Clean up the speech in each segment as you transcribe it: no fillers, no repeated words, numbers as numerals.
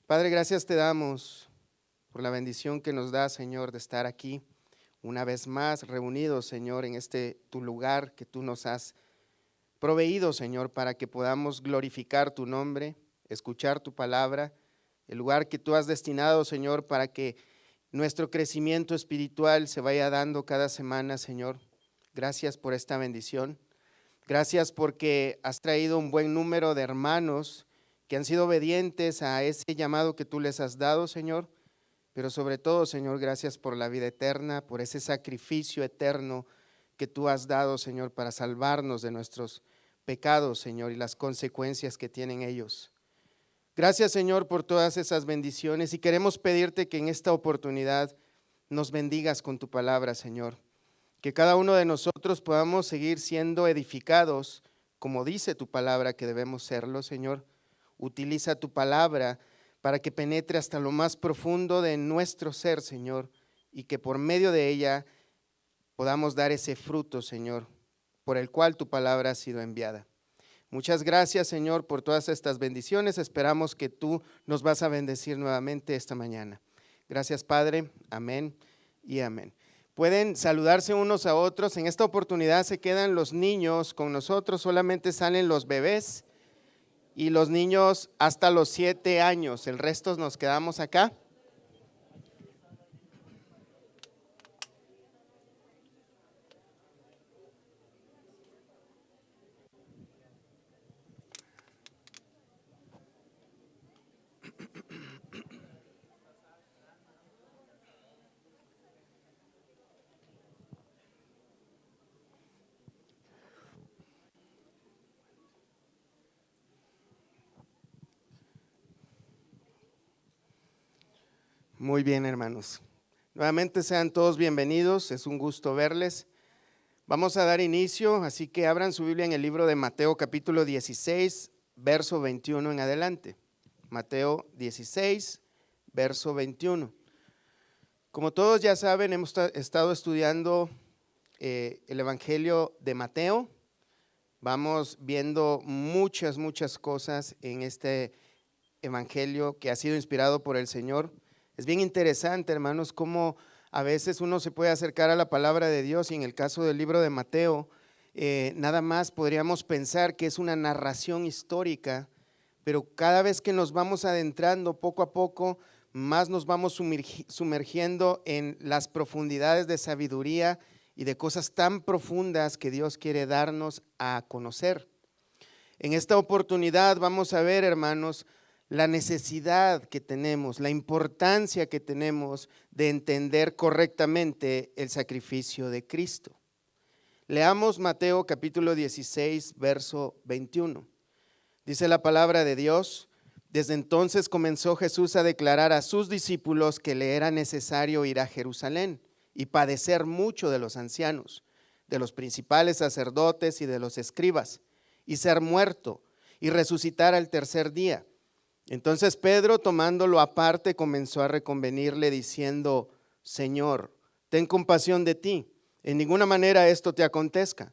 Padre, gracias te damos por la bendición que nos da, Señor, de estar aquí una vez más reunidos, Señor, en tu lugar que tú nos has proveído, Señor, para que podamos glorificar tu nombre, escuchar tu palabra, el lugar que tú has destinado, Señor, para que nuestro crecimiento espiritual se vaya dando cada semana, Señor. Gracias por esta bendición. Gracias porque has traído un buen número de hermanos que han sido obedientes a ese llamado que tú les has dado, Señor. Pero sobre todo, Señor, gracias por la vida eterna, por ese sacrificio eterno que tú has dado, Señor, para salvarnos de nuestros pecados, Señor, y las consecuencias que tienen ellos. Gracias, Señor, por todas esas bendiciones y queremos pedirte que en esta oportunidad nos bendigas con tu palabra, Señor. Que cada uno de nosotros podamos seguir siendo edificados, como dice tu palabra que debemos serlo, Señor. Utiliza tu palabra para que penetre hasta lo más profundo de nuestro ser, Señor, y que por medio de ella podamos dar ese fruto, Señor, por el cual tu palabra ha sido enviada. Muchas gracias, Señor, por todas estas bendiciones. Esperamos que tú nos vas a bendecir nuevamente esta mañana. Gracias, Padre. Amén y amén. Pueden saludarse unos a otros. En esta oportunidad se quedan los niños con nosotros, solamente salen los bebés y los niños hasta los 7 años. El resto nos quedamos acá. Muy bien, hermanos. Nuevamente sean todos bienvenidos, es un gusto verles. Vamos a dar inicio, así que abran su Biblia en el libro de Mateo capítulo 16, verso 21 en adelante. Mateo 16, verso 21. Como todos ya saben, hemos estado estudiando el Evangelio de Mateo. Vamos viendo muchas cosas en este Evangelio que ha sido inspirado por el Señor. Es bien interesante, hermanos, cómo a veces uno se puede acercar a la palabra de Dios y en el caso del libro de Mateo, nada más podríamos pensar que es una narración histórica, pero cada vez que nos vamos adentrando poco a poco, más nos vamos sumergiendo en las profundidades de sabiduría y de cosas tan profundas que Dios quiere darnos a conocer. En esta oportunidad vamos a ver, hermanos, la necesidad que tenemos, la importancia que tenemos de entender correctamente el sacrificio de Cristo. Leamos Mateo capítulo 16, verso 21. Dice la palabra de Dios: desde entonces comenzó Jesús a declarar a sus discípulos que le era necesario ir a Jerusalén y padecer mucho de los ancianos, de los principales sacerdotes y de los escribas, y ser muerto y resucitar al tercer día. Entonces Pedro, tomándolo aparte, comenzó a reconvenirle diciendo: Señor, ten compasión de ti, en ninguna manera esto te acontezca.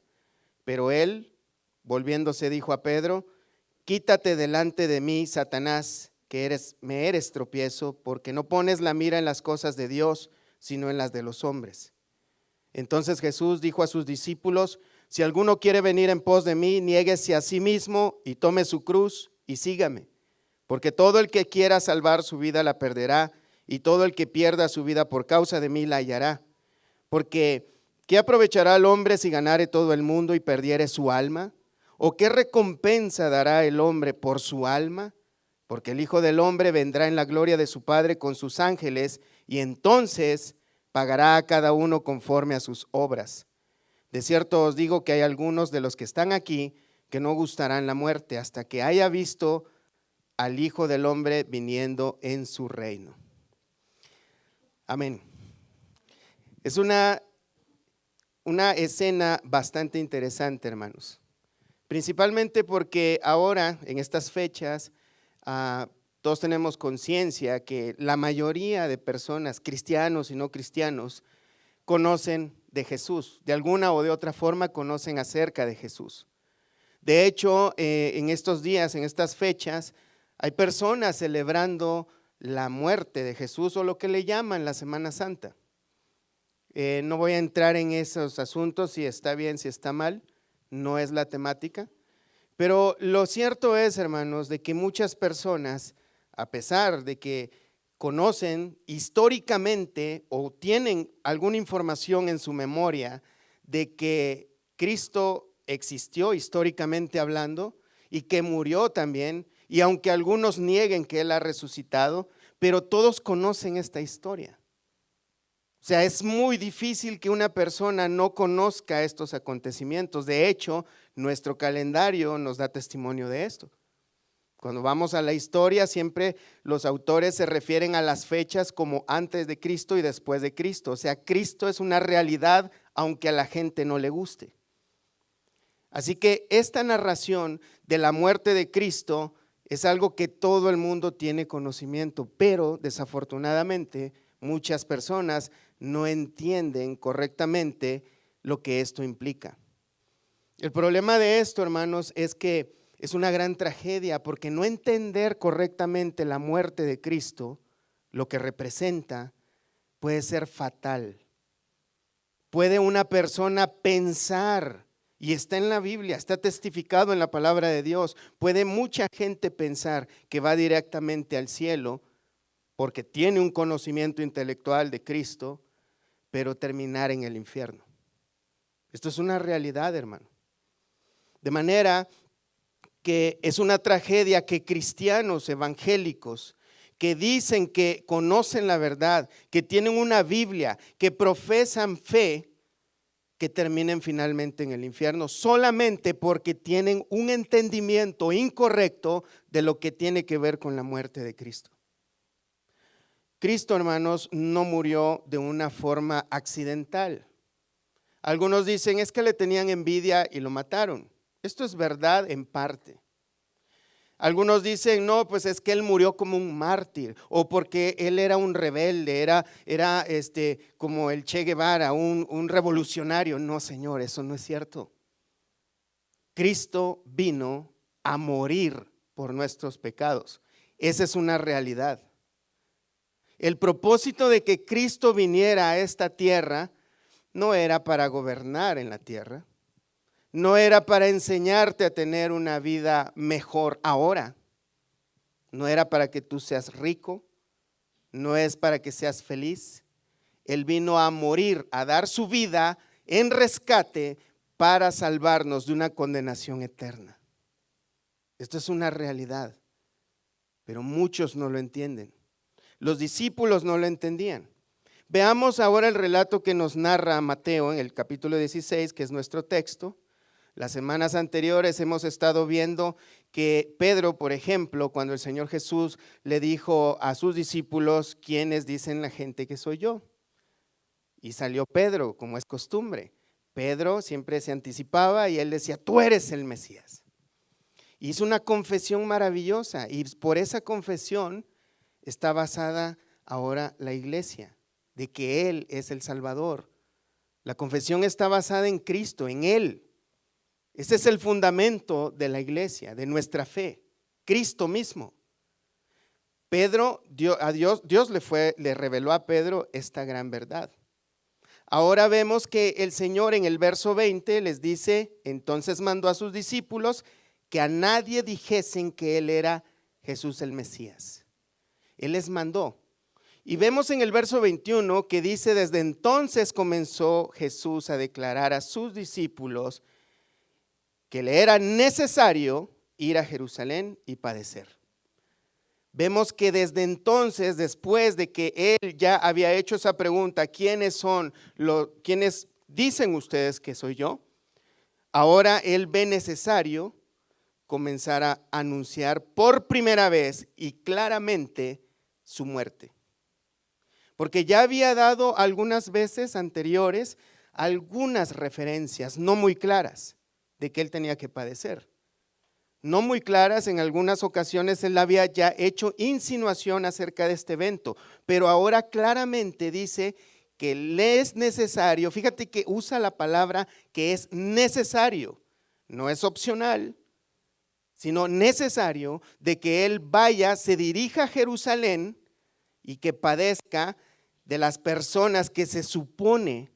Pero él, volviéndose, dijo a Pedro: quítate delante de mí, Satanás, que me eres tropiezo, porque no pones la mira en las cosas de Dios, sino en las de los hombres. Entonces Jesús dijo a sus discípulos: si alguno quiere venir en pos de mí, niéguese a sí mismo y tome su cruz y sígame. Porque todo el que quiera salvar su vida la perderá, y todo el que pierda su vida por causa de mí la hallará. Porque ¿qué aprovechará el hombre si ganare todo el mundo y perdiere su alma? ¿O qué recompensa dará el hombre por su alma? Porque el Hijo del Hombre vendrá en la gloria de su Padre con sus ángeles, y entonces pagará a cada uno conforme a sus obras. De cierto os digo que hay algunos de los que están aquí que no gustarán la muerte hasta que haya visto al Hijo del Hombre viniendo en su reino. Amén. Es una escena bastante interesante, hermanos. Principalmente porque ahora, en estas fechas, todos tenemos conciencia que la mayoría de personas, cristianos y no cristianos, conocen de Jesús. De alguna o de otra forma conocen acerca de Jesús. De hecho, en estos días, en estas fechas, hay personas celebrando la muerte de Jesús o lo que le llaman la Semana Santa. No voy a entrar en esos asuntos, si está bien, si está mal, no es la temática. Pero lo cierto es, hermanos, de que muchas personas, a pesar de que conocen históricamente o tienen alguna información en su memoria de que Cristo existió históricamente hablando y que murió también, y aunque algunos nieguen que Él ha resucitado, pero todos conocen esta historia. O sea, es muy difícil que una persona no conozca estos acontecimientos. De hecho, nuestro calendario nos da testimonio de esto. Cuando vamos a la historia, siempre los autores se refieren a las fechas como antes de Cristo y después de Cristo. O sea, Cristo es una realidad aunque a la gente no le guste. Así que esta narración de la muerte de Cristo es algo que todo el mundo tiene conocimiento, pero desafortunadamente muchas personas no entienden correctamente lo que esto implica. El problema de esto, hermanos, es que es una gran tragedia porque no entender correctamente la muerte de Cristo, lo que representa, puede ser fatal. Puede una persona pensar, y está en la Biblia, está testificado en la palabra de Dios, puede mucha gente pensar que va directamente al cielo porque tiene un conocimiento intelectual de Cristo, pero terminar en el infierno. Esto es una realidad, hermano. De manera que es una tragedia que cristianos evangélicos que dicen que conocen la verdad, que tienen una Biblia, que profesan fe, que terminen finalmente en el infierno solamente porque tienen un entendimiento incorrecto de lo que tiene que ver con la muerte de Cristo. Cristo, hermanos, no murió de una forma accidental. Algunos dicen es que le tenían envidia y lo mataron. Esto es verdad en parte. Algunos dicen no, pues es que él murió como un mártir o porque él era un rebelde, era como el Che Guevara, un revolucionario. No, Señor, eso no es cierto. Cristo vino a morir por nuestros pecados. Esa es una realidad. El propósito de que Cristo viniera a esta tierra no era para gobernar en la tierra, no era para enseñarte a tener una vida mejor ahora, no era para que tú seas rico, no es para que seas feliz. Él vino a morir, a dar su vida en rescate para salvarnos de una condenación eterna. Esto es una realidad, pero muchos no lo entienden. Los discípulos no lo entendían. Veamos ahora el relato que nos narra Mateo en el capítulo 16, que es nuestro texto. Las semanas anteriores hemos estado viendo que Pedro, por ejemplo, cuando el Señor Jesús le dijo a sus discípulos, ¿quiénes dicen la gente que soy yo? Y salió Pedro, como es costumbre. Pedro siempre se anticipaba y él decía, tú eres el Mesías. Hizo una confesión maravillosa y por esa confesión está basada ahora la iglesia, de que Él es el Salvador. La confesión está basada en Cristo, en Él. Ese es el fundamento de la iglesia, de nuestra fe, Cristo mismo. Dios le reveló a Pedro esta gran verdad. Ahora vemos que el Señor en el verso 20 les dice, entonces mandó a sus discípulos que a nadie dijesen que Él era Jesús el Mesías. Él les mandó. Y vemos en el verso 21 que dice, desde entonces comenzó Jesús a declarar a sus discípulos que le era necesario ir a Jerusalén y padecer. Vemos que desde entonces, después de que él ya había hecho esa pregunta, ¿quiénes dicen ustedes que soy yo? Ahora él ve necesario comenzar a anunciar por primera vez y claramente su muerte. Porque ya había dado algunas veces anteriores algunas referencias no muy claras de que él tenía que padecer. No muy claras, en algunas ocasiones él había ya hecho insinuación acerca de este evento, pero ahora claramente dice que le es necesario, fíjate que usa la palabra que es necesario, no es opcional, sino necesario de que él vaya, se dirija a Jerusalén y que padezca de las personas que se supone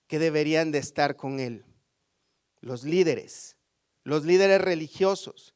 que deberían de estar con él. Los líderes religiosos,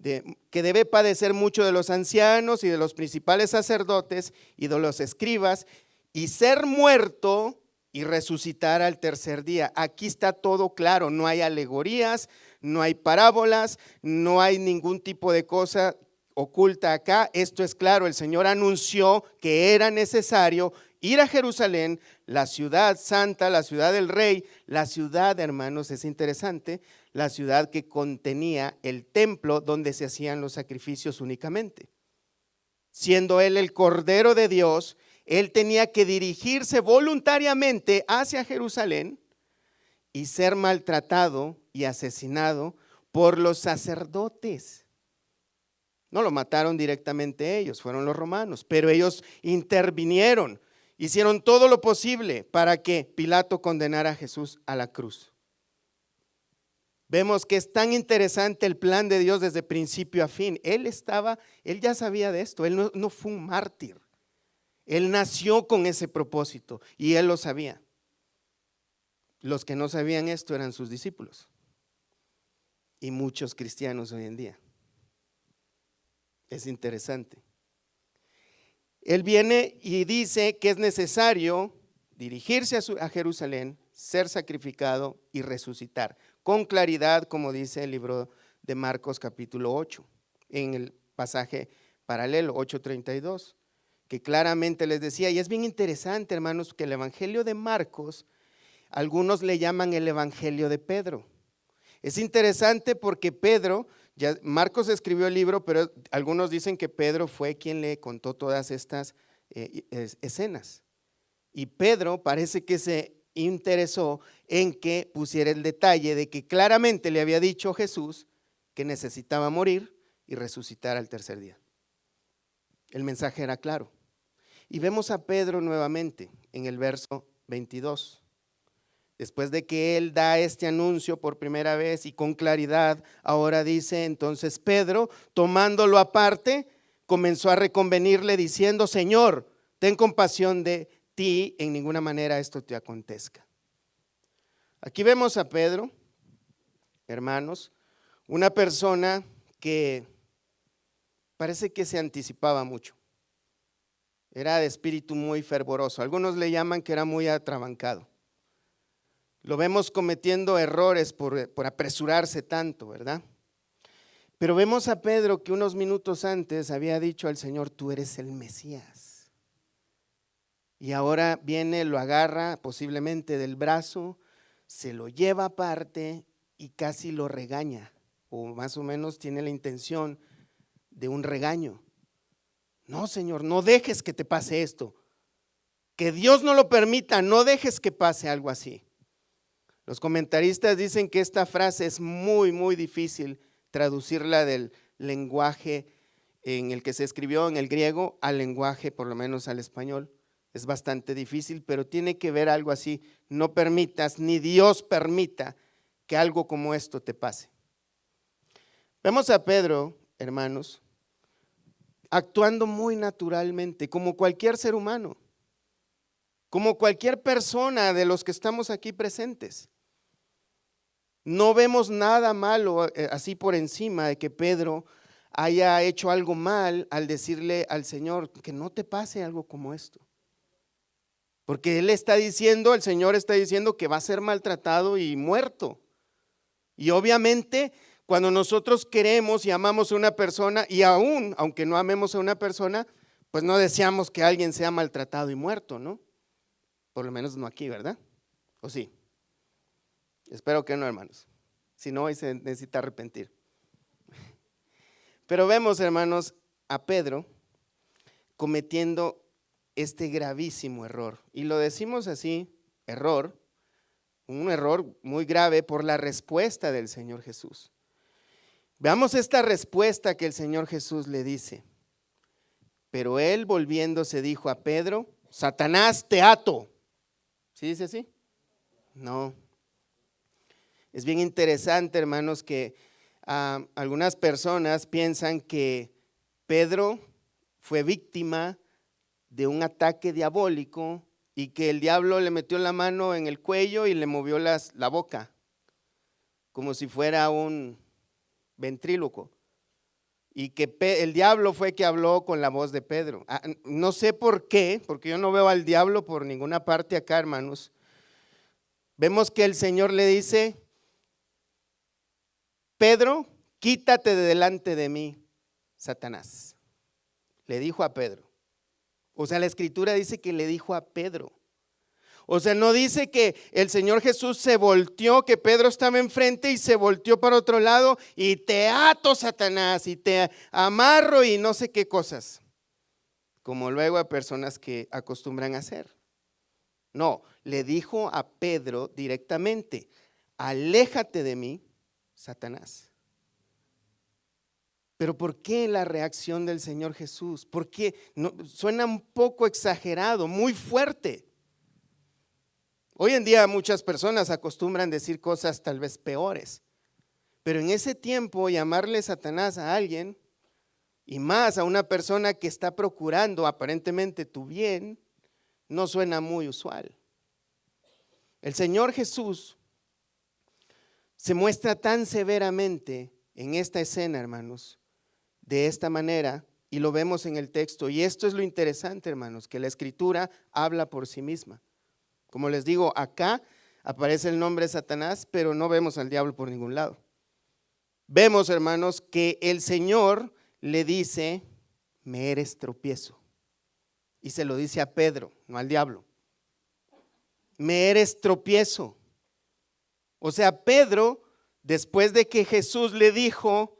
que debe padecer mucho de los ancianos y de los principales sacerdotes y de los escribas, y ser muerto y resucitar al tercer día. Aquí está todo claro, no hay alegorías, no hay parábolas, no hay ningún tipo de cosa oculta acá. Esto es claro, el Señor anunció que era necesario ir a Jerusalén, la ciudad santa, la ciudad del rey, la ciudad, hermanos, es interesante, la ciudad que contenía el templo donde se hacían los sacrificios únicamente. Siendo él el Cordero de Dios, él tenía que dirigirse voluntariamente hacia Jerusalén y ser maltratado y asesinado por los sacerdotes. No lo mataron directamente ellos, fueron los romanos, pero ellos intervinieron, hicieron todo lo posible para que Pilato condenara a Jesús a la cruz. Vemos que es tan interesante el plan de Dios desde principio a fin. Él ya sabía de esto, él no fue un mártir. Él nació con ese propósito y él lo sabía. Los que no sabían esto eran sus discípulos y muchos cristianos hoy en día. Es interesante. Él viene y dice que es necesario dirigirse a Jerusalén, ser sacrificado y resucitar. Con claridad, como dice el libro de Marcos capítulo 8, en el pasaje paralelo 8:32, que claramente les decía, y es bien interesante, hermanos, que el evangelio de Marcos, algunos le llaman el evangelio de Pedro. Es interesante porque Pedro, Marcos escribió el libro, pero algunos dicen que Pedro fue quien le contó todas estas escenas. Y Pedro parece que se interesó en que pusiera el detalle de que claramente le había dicho Jesús que necesitaba morir y resucitar al tercer día. El mensaje era claro. Y vemos a Pedro nuevamente en el verso 22. Después de que él da este anuncio por primera vez y con claridad, ahora dice, entonces Pedro, tomándolo aparte, comenzó a reconvenirle diciendo, Señor, ten compasión de ti, en ninguna manera esto te acontezca. Aquí vemos a Pedro, hermanos, una persona que parece que se anticipaba mucho. Era de espíritu muy fervoroso. Algunos le llaman que era muy atrabancado. Lo vemos cometiendo errores por apresurarse tanto, ¿verdad? Pero vemos a Pedro que unos minutos antes había dicho al Señor, tú eres el Mesías. Y ahora viene, lo agarra posiblemente del brazo, se lo lleva aparte y casi lo regaña, o más o menos tiene la intención de un regaño. No, Señor, no dejes que te pase esto. Que Dios no lo permita, no dejes que pase algo así. Los comentaristas dicen que esta frase es muy, muy difícil traducirla del lenguaje en el que se escribió en el griego al lenguaje, por lo menos al español. Es bastante difícil, pero tiene que ver algo así. No permitas, ni Dios permita que algo como esto te pase. Vemos a Pedro, hermanos, actuando muy naturalmente, como cualquier ser humano, como cualquier persona de los que estamos aquí presentes. No vemos nada malo así por encima de que Pedro haya hecho algo mal al decirle al Señor que no te pase algo como esto. Porque él está diciendo, el Señor está diciendo que va a ser maltratado y muerto. Y obviamente cuando nosotros queremos y amamos a una persona, y aún, aunque no amemos a una persona, pues no deseamos que alguien sea maltratado y muerto, ¿no? Por lo menos no aquí, ¿verdad? ¿O sí? Espero que no, hermanos. Si no, hoy se necesita arrepentir. Pero vemos, hermanos, a Pedro cometiendo este gravísimo error. Y lo decimos así, error, un error muy grave por la respuesta del Señor Jesús. Veamos esta respuesta que el Señor Jesús le dice. Pero él volviéndose dijo a Pedro, Satanás, te ato. ¿Sí dice así? No. Es bien interesante, hermanos, que algunas personas piensan que Pedro fue víctima de un ataque diabólico y que el diablo le metió la mano en el cuello y le movió la boca, como si fuera un ventríloco. Y que el diablo fue que habló con la voz de Pedro. No sé por qué, porque yo no veo al diablo por ninguna parte acá, hermanos. Vemos que el Señor le dice: Pedro, quítate de delante de mí, Satanás. Le dijo a Pedro. O sea, la escritura dice que le dijo a Pedro. O sea, no dice que el Señor Jesús se volteó, que Pedro estaba enfrente y se volteó para otro lado y te ato, Satanás, y te amarro y no sé qué cosas, como luego a personas que acostumbran a hacer. No, le dijo a Pedro directamente: aléjate de mí, Satanás. Pero ¿por qué la reacción del Señor Jesús? ¿Por qué? No, suena un poco exagerado, muy fuerte. Hoy en día muchas personas acostumbran decir cosas tal vez peores, pero en ese tiempo llamarle Satanás a alguien, y más a una persona que está procurando aparentemente tu bien, no suena muy usual. El Señor Jesús se muestra tan severamente en esta escena, hermanos, de esta manera, y lo vemos en el texto. Y esto es lo interesante, hermanos, que la Escritura habla por sí misma. Como les digo, acá aparece el nombre de Satanás, pero no vemos al diablo por ningún lado. Vemos, hermanos, que el Señor le dice: me eres tropiezo. Y se lo dice a Pedro, no al diablo. Me eres tropiezo. O sea, Pedro, después de que Jesús le dijo,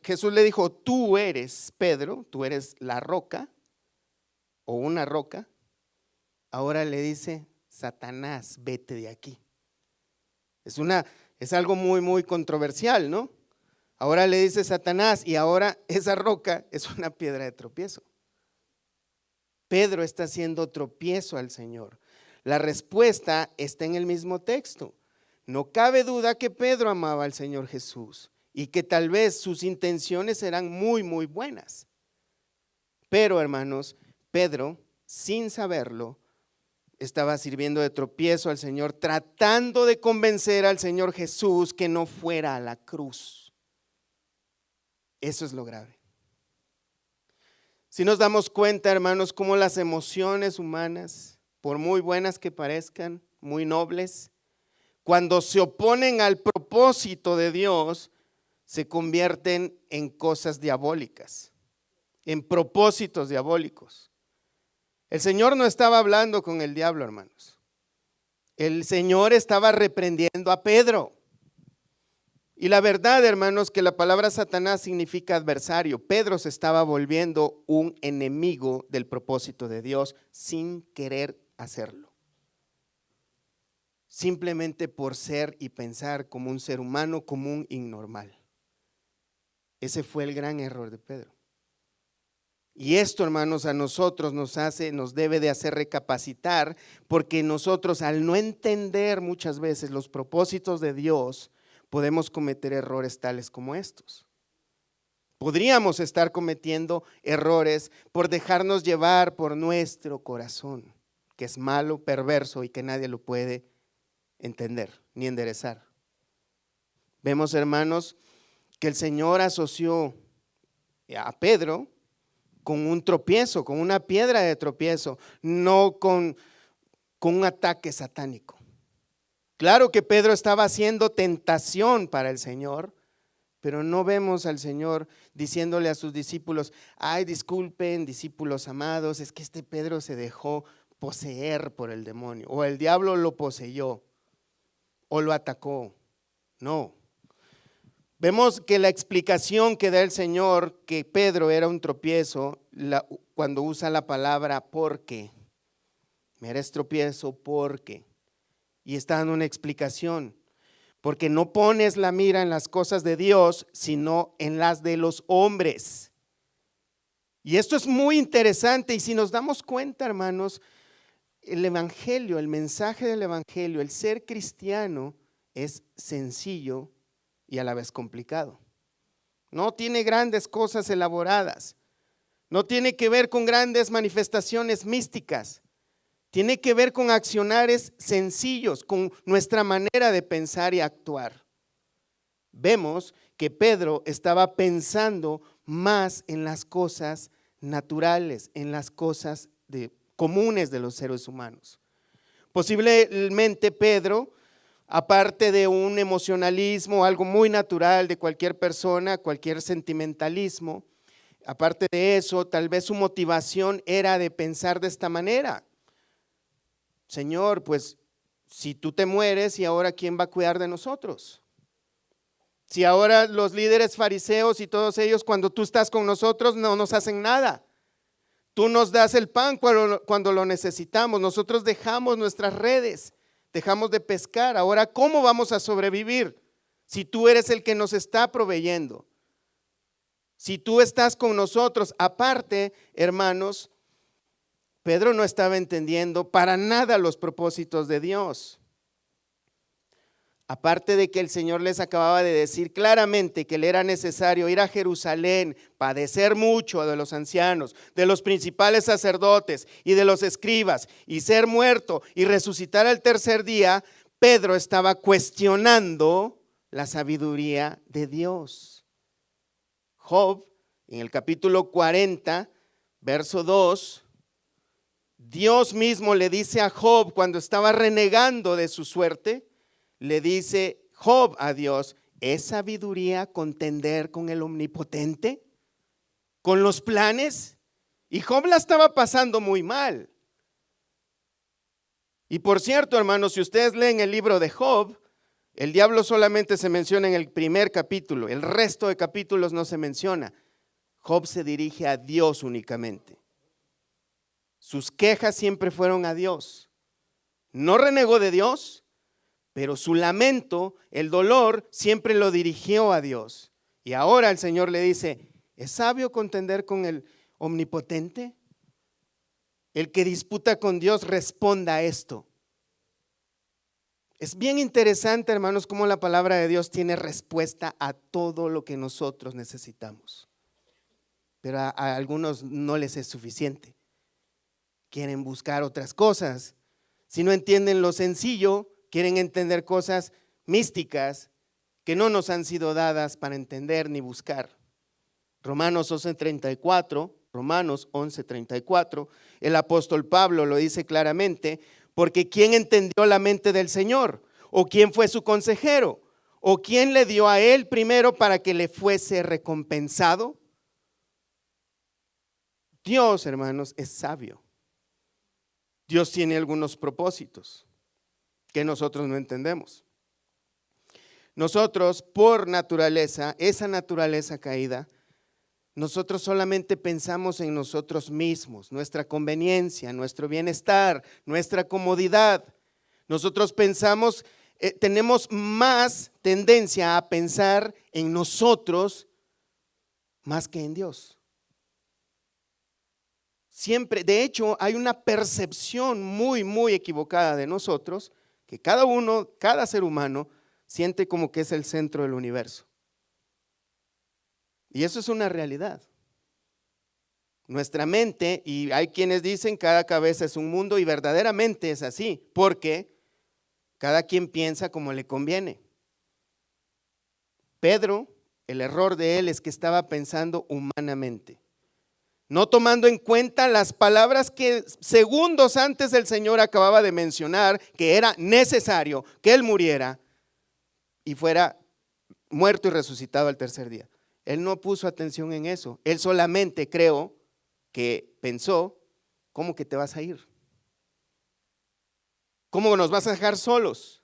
Jesús le dijo: tú eres Pedro, tú eres la roca o una roca. Ahora le dice: Satanás, vete de aquí. Es algo muy, muy controversial, ¿no? Ahora le dice Satanás, y ahora esa roca es una piedra de tropiezo. Pedro está haciendo tropiezo al Señor. La respuesta está en el mismo texto. No cabe duda que Pedro amaba al Señor Jesús y que tal vez sus intenciones eran muy, muy buenas. Pero, hermanos, Pedro, sin saberlo, estaba sirviendo de tropiezo al Señor, tratando de convencer al Señor Jesús que no fuera a la cruz. Eso es lo grave. Si nos damos cuenta, hermanos, cómo las emociones humanas, por muy buenas que parezcan, muy nobles, cuando se oponen al propósito de Dios, se convierten en cosas diabólicas, en propósitos diabólicos. El Señor no estaba hablando con el diablo, hermanos. El Señor estaba reprendiendo a Pedro. Y la verdad, hermanos, que la palabra Satanás significa adversario. Pedro se estaba volviendo un enemigo del propósito de Dios sin querer hacerlo. Simplemente por ser y pensar como un ser humano común y normal. Ese fue el gran error de Pedro. Y esto, hermanos, a nosotros nos debe de hacer recapacitar, porque nosotros, al no entender muchas veces los propósitos de Dios, podemos cometer errores tales como estos. Podríamos estar cometiendo errores por dejarnos llevar por nuestro corazón, que es malo, perverso y que nadie lo puede entender ni enderezar. Vemos, hermanos, que el Señor asoció a Pedro con un tropiezo, con una piedra de tropiezo, no con un ataque satánico. Claro que Pedro estaba haciendo tentación para el Señor, pero no vemos al Señor diciéndole a sus discípulos: ay, disculpen, discípulos amados, es que este Pedro se dejó poseer por el demonio, o el diablo lo poseyó, o lo atacó. No. Vemos que la explicación que da el Señor, que Pedro era un tropiezo, cuando usa la palabra porque, me eres tropiezo porque, y está dando una explicación, porque no pones la mira en las cosas de Dios, sino en las de los hombres. Y esto es muy interesante, y si nos damos cuenta, hermanos, el evangelio, el mensaje del evangelio, el ser cristiano es sencillo y a la vez complicado. No tiene grandes cosas elaboradas, No tiene que ver con grandes manifestaciones místicas. Tiene que ver con accionares sencillos, con nuestra manera de pensar y actuar. Vemos que Pedro estaba pensando más en las cosas naturales, en las cosas comunes de los seres humanos. Posiblemente Pedro, aparte de un emocionalismo, algo muy natural de cualquier persona, cualquier sentimentalismo, aparte de eso, tal vez su motivación era de pensar de esta manera: Señor, pues si tú te mueres, ¿y ahora quién va a cuidar de nosotros? Si ahora los líderes fariseos y todos ellos, cuando tú estás con nosotros, no nos hacen nada. Tú nos das el pan cuando lo necesitamos. Nosotros dejamos nuestras redes, dejamos de pescar. Ahora, ¿cómo vamos a sobrevivir si tú eres el que nos está proveyendo? Si tú estás con nosotros. Aparte, hermanos, Pedro no estaba entendiendo para nada los propósitos de Dios. Aparte de que el Señor les acababa de decir claramente que le era necesario ir a Jerusalén, padecer mucho de los ancianos, de los principales sacerdotes y de los escribas, y ser muerto y resucitar al tercer día, Pedro estaba cuestionando la sabiduría de Dios. Job, en el capítulo 40, verso 2, Dios mismo le dice a Job, cuando estaba renegando de su suerte, le dice Job a Dios: ¿es sabiduría contender con el omnipotente? ¿Con los planes? Y Job la estaba pasando muy mal. Y por cierto, hermanos, si ustedes leen el libro de Job, el diablo solamente se menciona en el primer capítulo, el resto de capítulos no se menciona. Job se dirige a Dios únicamente. Sus quejas siempre fueron a Dios. No renegó de Dios, pero su lamento, el dolor, siempre lo dirigió a Dios. Y ahora el Señor le dice: ¿es sabio contender con el omnipotente? El que disputa con Dios responda a esto. Es bien interesante, hermanos, cómo la palabra de Dios tiene respuesta a todo lo que nosotros necesitamos. Pero a algunos no les es suficiente. Quieren buscar otras cosas. Si no entienden lo sencillo, quieren entender cosas místicas que no nos han sido dadas para entender ni buscar. Romanos 11:34, el apóstol Pablo lo dice claramente: porque ¿quién entendió la mente del Señor? ¿O quién fue su consejero? ¿O quién le dio a él primero para que le fuese recompensado? Dios, hermanos, es sabio. Dios tiene algunos propósitos que nosotros no entendemos. Nosotros, por naturaleza, esa naturaleza caída, nosotros solamente pensamos en nosotros mismos, nuestra conveniencia, nuestro bienestar, nuestra comodidad. Nosotros pensamos, tenemos más tendencia a pensar en nosotros más que en Dios. Siempre, de hecho, hay una percepción muy, muy equivocada de nosotros, que cada uno, cada ser humano, siente como que es el centro del universo. Y eso es una realidad. Nuestra mente, y hay quienes dicen cada cabeza es un mundo, y verdaderamente es así, porque cada quien piensa como le conviene. Pedro, el error de él es que estaba pensando humanamente, no tomando en cuenta las palabras que segundos antes el Señor acababa de mencionar, que era necesario que Él muriera y fuera muerto y resucitado al tercer día. Él no puso atención en eso. Él solamente, creo, que pensó: ¿cómo que te vas a ir? ¿Cómo nos vas a dejar solos?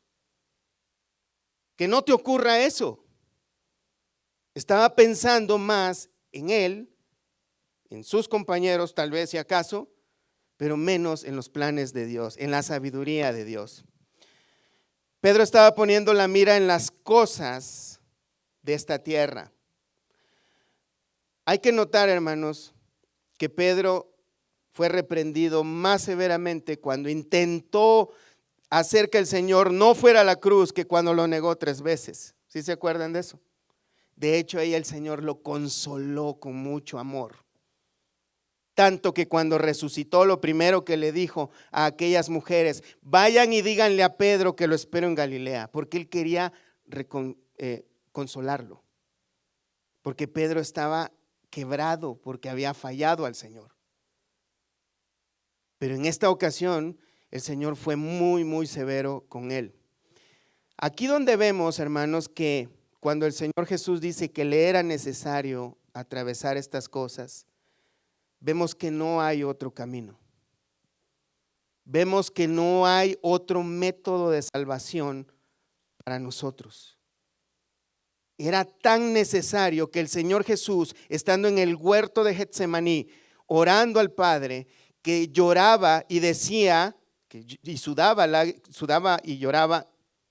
Que no te ocurra eso. Estaba pensando más en él, en sus compañeros tal vez si acaso, pero menos en los planes de Dios, en la sabiduría de Dios. Pedro estaba poniendo la mira en las cosas de esta tierra. Hay que notar, hermanos, que Pedro fue reprendido más severamente cuando intentó hacer que el Señor no fuera a la cruz que cuando lo negó 3 veces. ¿Sí se acuerdan de eso? De hecho, ahí el Señor lo consoló con mucho amor. Tanto que cuando resucitó, lo primero que le dijo a aquellas mujeres: vayan y díganle a Pedro que lo espero en Galilea, porque él quería consolarlo, porque Pedro estaba quebrado, porque había fallado al Señor. Pero en esta ocasión el Señor fue muy severo con él. Aquí donde vemos, hermanos, que cuando el Señor Jesús dice que le era necesario atravesar estas cosas, vemos que no hay otro camino. Vemos que no hay otro método de salvación para nosotros. Era tan necesario que el Señor Jesús, estando en el huerto de Getsemaní, orando al Padre, que lloraba y decía, y sudaba y lloraba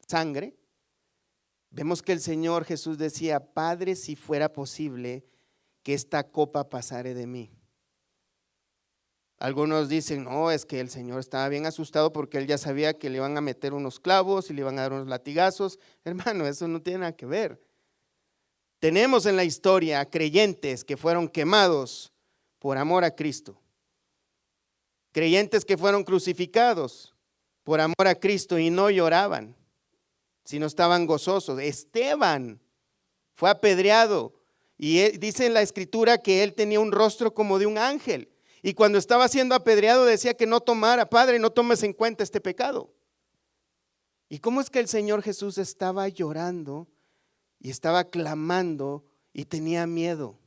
sangre. Vemos que el Señor Jesús decía: Padre, si fuera posible, que esta copa pasare de mí. Algunos dicen: no, es que el Señor estaba bien asustado porque él ya sabía que le iban a meter unos clavos y le iban a dar unos latigazos. Hermano, eso no tiene nada que ver. Tenemos en la historia creyentes que fueron quemados por amor a Cristo. Creyentes que fueron crucificados por amor a Cristo y no lloraban, sino estaban gozosos. Esteban fue apedreado y dice en la escritura que él tenía un rostro como de un ángel. Y cuando estaba siendo apedreado decía que no tomara: Padre, no tomes en cuenta este pecado. ¿Y cómo es que el Señor Jesús estaba llorando y estaba clamando y tenía miedo?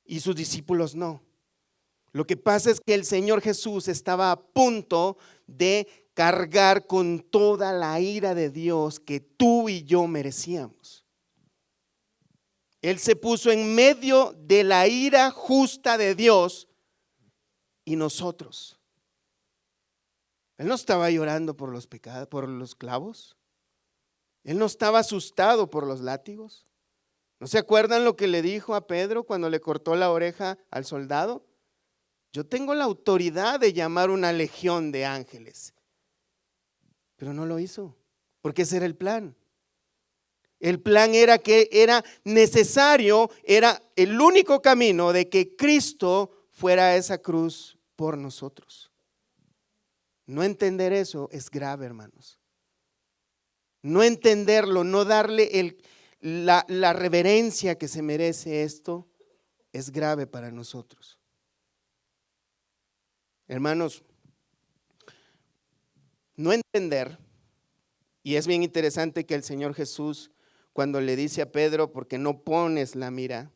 Y sus discípulos no. Lo que pasa es que el Señor Jesús estaba a punto de cargar con toda la ira de Dios que tú y yo merecíamos. Él se puso en medio de la ira justa de Dios y nosotros. Él no estaba llorando por los pecados, por los clavos. Él no estaba asustado por los látigos. ¿No se acuerdan lo que le dijo a Pedro cuando le cortó la oreja al soldado? Yo tengo la autoridad de llamar una legión de ángeles. Pero no lo hizo, porque ese era el plan. El plan era que era necesario, era el único camino de que Cristo fuera a esa cruz por nosotros. No entender eso es grave, hermanos. No entenderlo, no darle la reverencia que se merece esto, es grave para nosotros. Hermanos, no entender, y es bien interesante que el Señor Jesús, cuando le dice a Pedro: porque no pones la mira,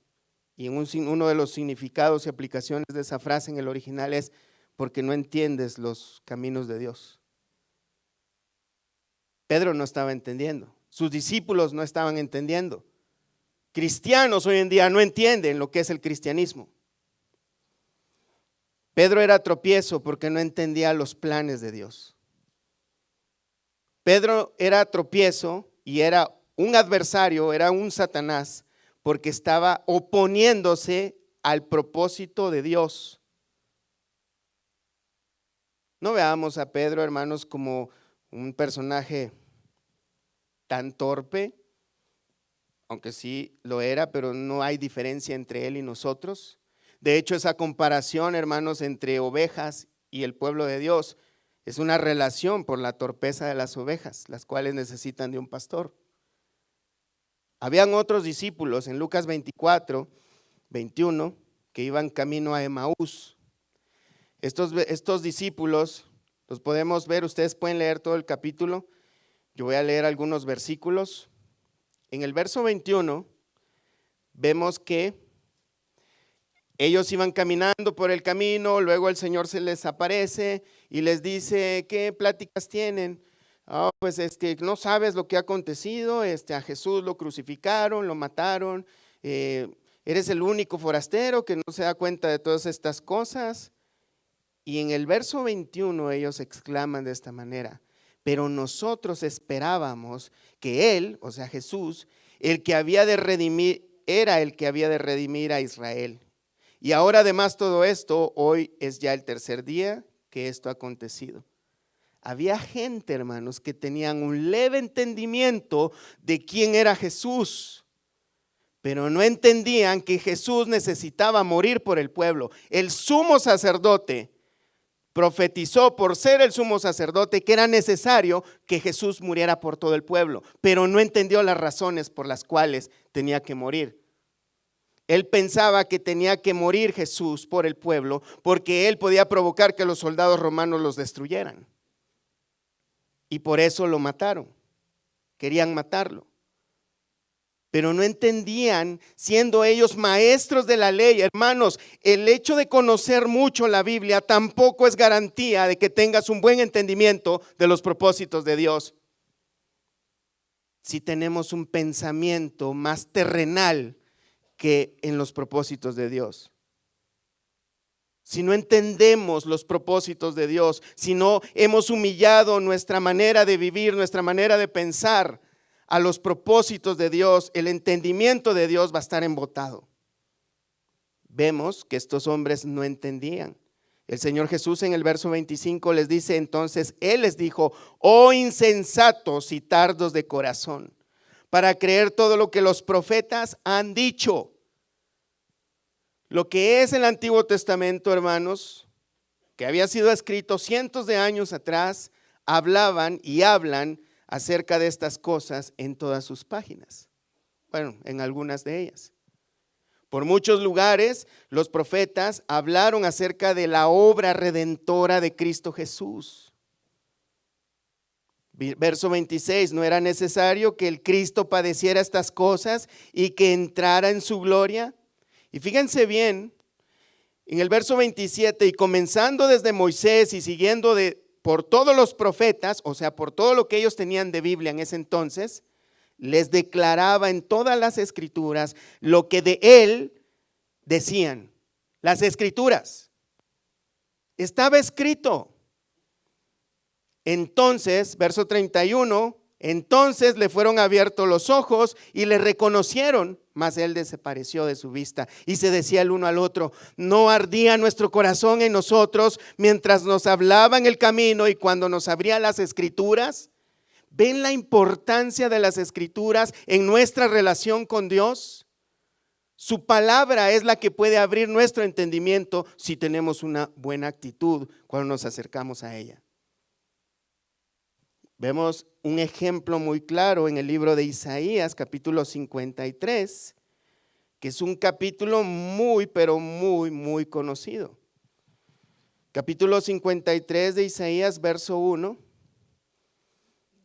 y en uno de los significados y aplicaciones de esa frase en el original es: porque no entiendes los caminos de Dios. Pedro no estaba entendiendo, sus discípulos no estaban entendiendo. Cristianos hoy en día no entienden lo que es el cristianismo. Pedro era tropiezo porque no entendía los planes de Dios. Pedro era tropiezo y era un adversario, era un Satanás, porque estaba oponiéndose al propósito de Dios. No veamos a Pedro, hermanos, como un personaje tan torpe, aunque sí lo era, pero no hay diferencia entre él y nosotros. De hecho, esa comparación, hermanos, entre ovejas y el pueblo de Dios es una relación por la torpeza de las ovejas, las cuales necesitan de un pastor. Habían otros discípulos en Lucas 24, 21, que iban camino a Emaús. Estos discípulos los podemos ver, ustedes pueden leer todo el capítulo. Yo voy a leer algunos versículos. En el verso 21 vemos que ellos iban caminando por el camino, luego el Señor se les aparece y les dice: ¿qué pláticas tienen? Pues es que no sabes lo que ha acontecido, a Jesús lo crucificaron, lo mataron, eres el único forastero que no se da cuenta de todas estas cosas. Y en el verso 21 ellos exclaman de esta manera: pero nosotros esperábamos que Él, o sea Jesús, el que había de redimir, era el que había de redimir a Israel. Y ahora además todo esto, hoy es ya el tercer día que esto ha acontecido. Había gente, hermanos, que tenían un leve entendimiento de quién era Jesús, pero no entendían que Jesús necesitaba morir por el pueblo. El sumo sacerdote profetizó, por ser el sumo sacerdote, que era necesario que Jesús muriera por todo el pueblo, pero no entendió las razones por las cuales tenía que morir. Él pensaba que tenía que morir Jesús por el pueblo porque él podía provocar que los soldados romanos los destruyeran. Y por eso lo mataron. Querían matarlo. Pero no entendían, siendo ellos maestros de la ley. Hermanos, el hecho de conocer mucho la Biblia tampoco es garantía de que tengas un buen entendimiento de los propósitos de Dios. Si tenemos un pensamiento más terrenal que en los propósitos de Dios. Si no entendemos los propósitos de Dios, si no hemos humillado nuestra manera de vivir, nuestra manera de pensar a los propósitos de Dios, el entendimiento de Dios va a estar embotado. Vemos que estos hombres no entendían. El Señor Jesús en el verso 25 les dice entonces, Él les dijo: oh insensatos y tardos de corazón, para creer todo lo que los profetas han dicho. Lo que es el Antiguo Testamento, hermanos, que había sido escrito cientos de años atrás, hablaban y hablan acerca de estas cosas en todas sus páginas. Bueno, en algunas de ellas. Por muchos lugares, los profetas hablaron acerca de la obra redentora de Cristo Jesús. Verso 26, no era necesario que el Cristo padeciera estas cosas y que entrara en su gloria. Y fíjense bien, en el verso 27, y comenzando desde Moisés y siguiendo por todos los profetas, o sea, por todo lo que ellos tenían de Biblia en ese entonces, les declaraba en todas las escrituras lo que de él decían. Las escrituras. Estaba escrito. Entonces, verso 31, entonces le fueron abiertos los ojos y le reconocieron, mas él desapareció de su vista. Y se decía el uno al otro: ¿no ardía nuestro corazón en nosotros mientras nos hablaba en el camino y cuando nos abría las escrituras? ¿Ven la importancia de las escrituras en nuestra relación con Dios? Su palabra es la que puede abrir nuestro entendimiento si tenemos una buena actitud cuando nos acercamos a ella. Vemos un ejemplo muy claro en el libro de Isaías, capítulo 53, que es un capítulo muy, pero muy conocido. Capítulo 53 de Isaías, verso 1.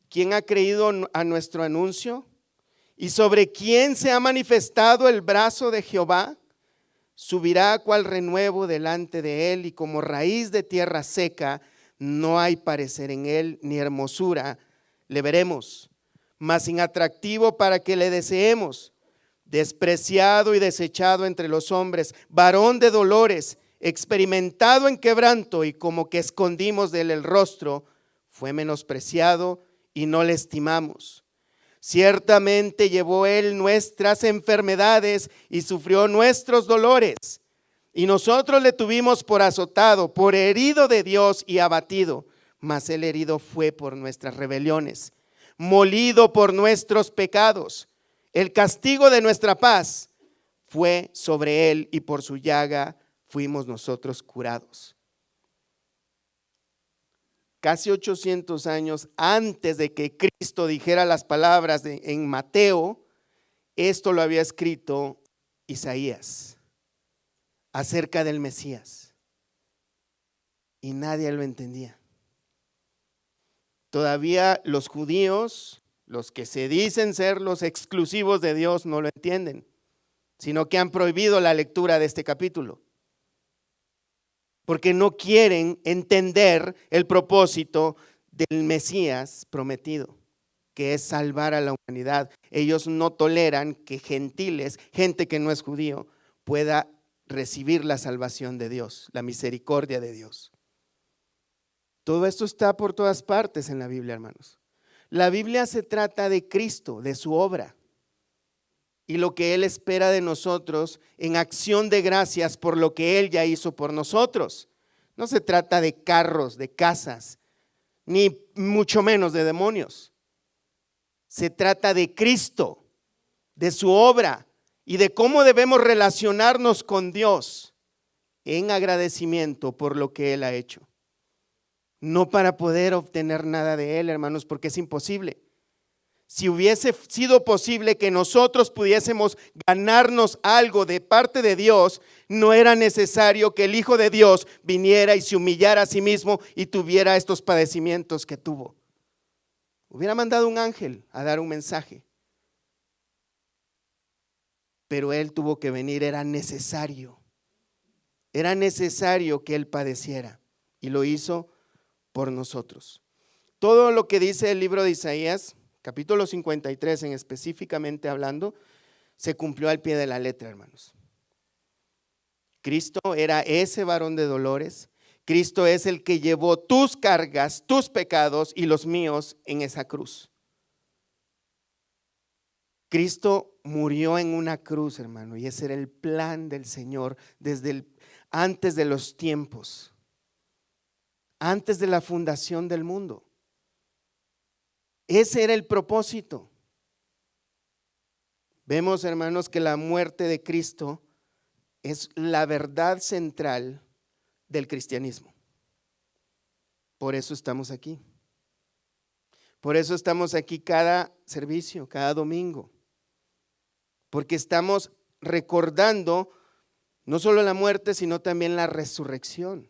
¿Quién ha creído a nuestro anuncio? ¿Y sobre quién se ha manifestado el brazo de Jehová? Subirá cual renuevo delante de él, y como raíz de tierra seca, no hay parecer en él, ni hermosura le veremos, mas sin atractivo para que le deseemos. Despreciado y desechado entre los hombres, varón de dolores, experimentado en quebranto, y como que escondimos de él el rostro, fue menospreciado y no le estimamos. Ciertamente llevó él nuestras enfermedades y sufrió nuestros dolores. Y nosotros le tuvimos por azotado, por herido de Dios y abatido. Mas el herido fue por nuestras rebeliones, molido por nuestros pecados. El castigo de nuestra paz fue sobre él, y por su llaga fuimos nosotros curados. Casi 800 años antes de que Cristo dijera las palabras en Mateo, esto lo había escrito Isaías acerca del Mesías, y nadie lo entendía. Todavía los judíos, los que se dicen ser los exclusivos de Dios, no lo entienden, sino que han prohibido la lectura de este capítulo, porque no quieren entender el propósito del Mesías prometido, que es salvar a la humanidad. Ellos no toleran que gentiles, gente que no es judío, pueda recibir la salvación de Dios, la misericordia de Dios. Todo esto está por todas partes en la Biblia, hermanos. La Biblia se trata de Cristo, de su obra, y lo que Él espera de nosotros en acción de gracias por lo que Él ya hizo por nosotros. No se trata de carros, de casas, ni mucho menos de demonios. Se trata de Cristo, de su obra y de cómo debemos relacionarnos con Dios en agradecimiento por lo que Él ha hecho. No para poder obtener nada de Él, hermanos, porque es imposible. Si hubiese sido posible que nosotros pudiésemos ganarnos algo de parte de Dios, no era necesario que el Hijo de Dios viniera y se humillara a sí mismo y tuviera estos padecimientos que tuvo. Hubiera mandado un ángel a dar un mensaje. Pero Él tuvo que venir, era necesario. Era necesario que Él padeciera y lo hizo por nosotros. Todo lo que dice el libro de Isaías, capítulo 53 en específicamente hablando, se cumplió al pie de la letra, hermanos. Cristo era ese varón de dolores. Cristo es el que llevó tus cargas, tus pecados y los míos en esa cruz. Cristo murió en una cruz, hermano, y ese era el plan del Señor desde antes de los tiempos, antes de la fundación del mundo. Ese era el propósito. Vemos, hermanos, que la muerte de Cristo es la verdad central del cristianismo. Por eso estamos aquí. Por eso estamos aquí cada servicio, cada domingo. Porque estamos recordando no solo la muerte, sino también la resurrección.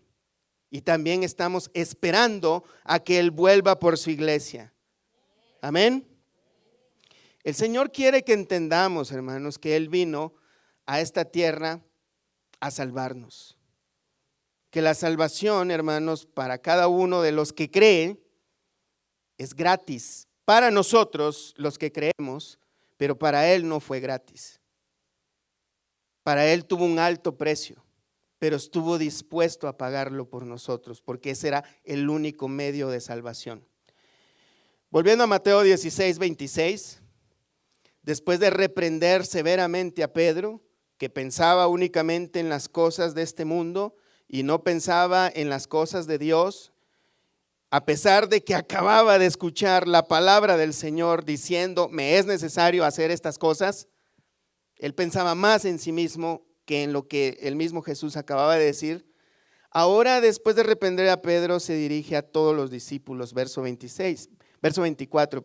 Y también estamos esperando a que Él vuelva por su iglesia. Amén. El Señor quiere que entendamos, hermanos, que Él vino a esta tierra a salvarnos. Que la salvación, hermanos, para cada uno de los que creen es gratis. Para nosotros, los que creemos, pero para Él no fue gratis. Para Él tuvo un alto precio, pero estuvo dispuesto a pagarlo por nosotros, porque ese era el único medio de salvación. Volviendo a Mateo 16, 26, después de reprender severamente a Pedro, que pensaba únicamente en las cosas de este mundo y no pensaba en las cosas de Dios, a pesar de que acababa de escuchar la palabra del Señor diciendo, me es necesario hacer estas cosas, él pensaba más en sí mismo que en lo que el mismo Jesús acababa de decir. Ahora, después de reprender a Pedro, se dirige a todos los discípulos, verso 24.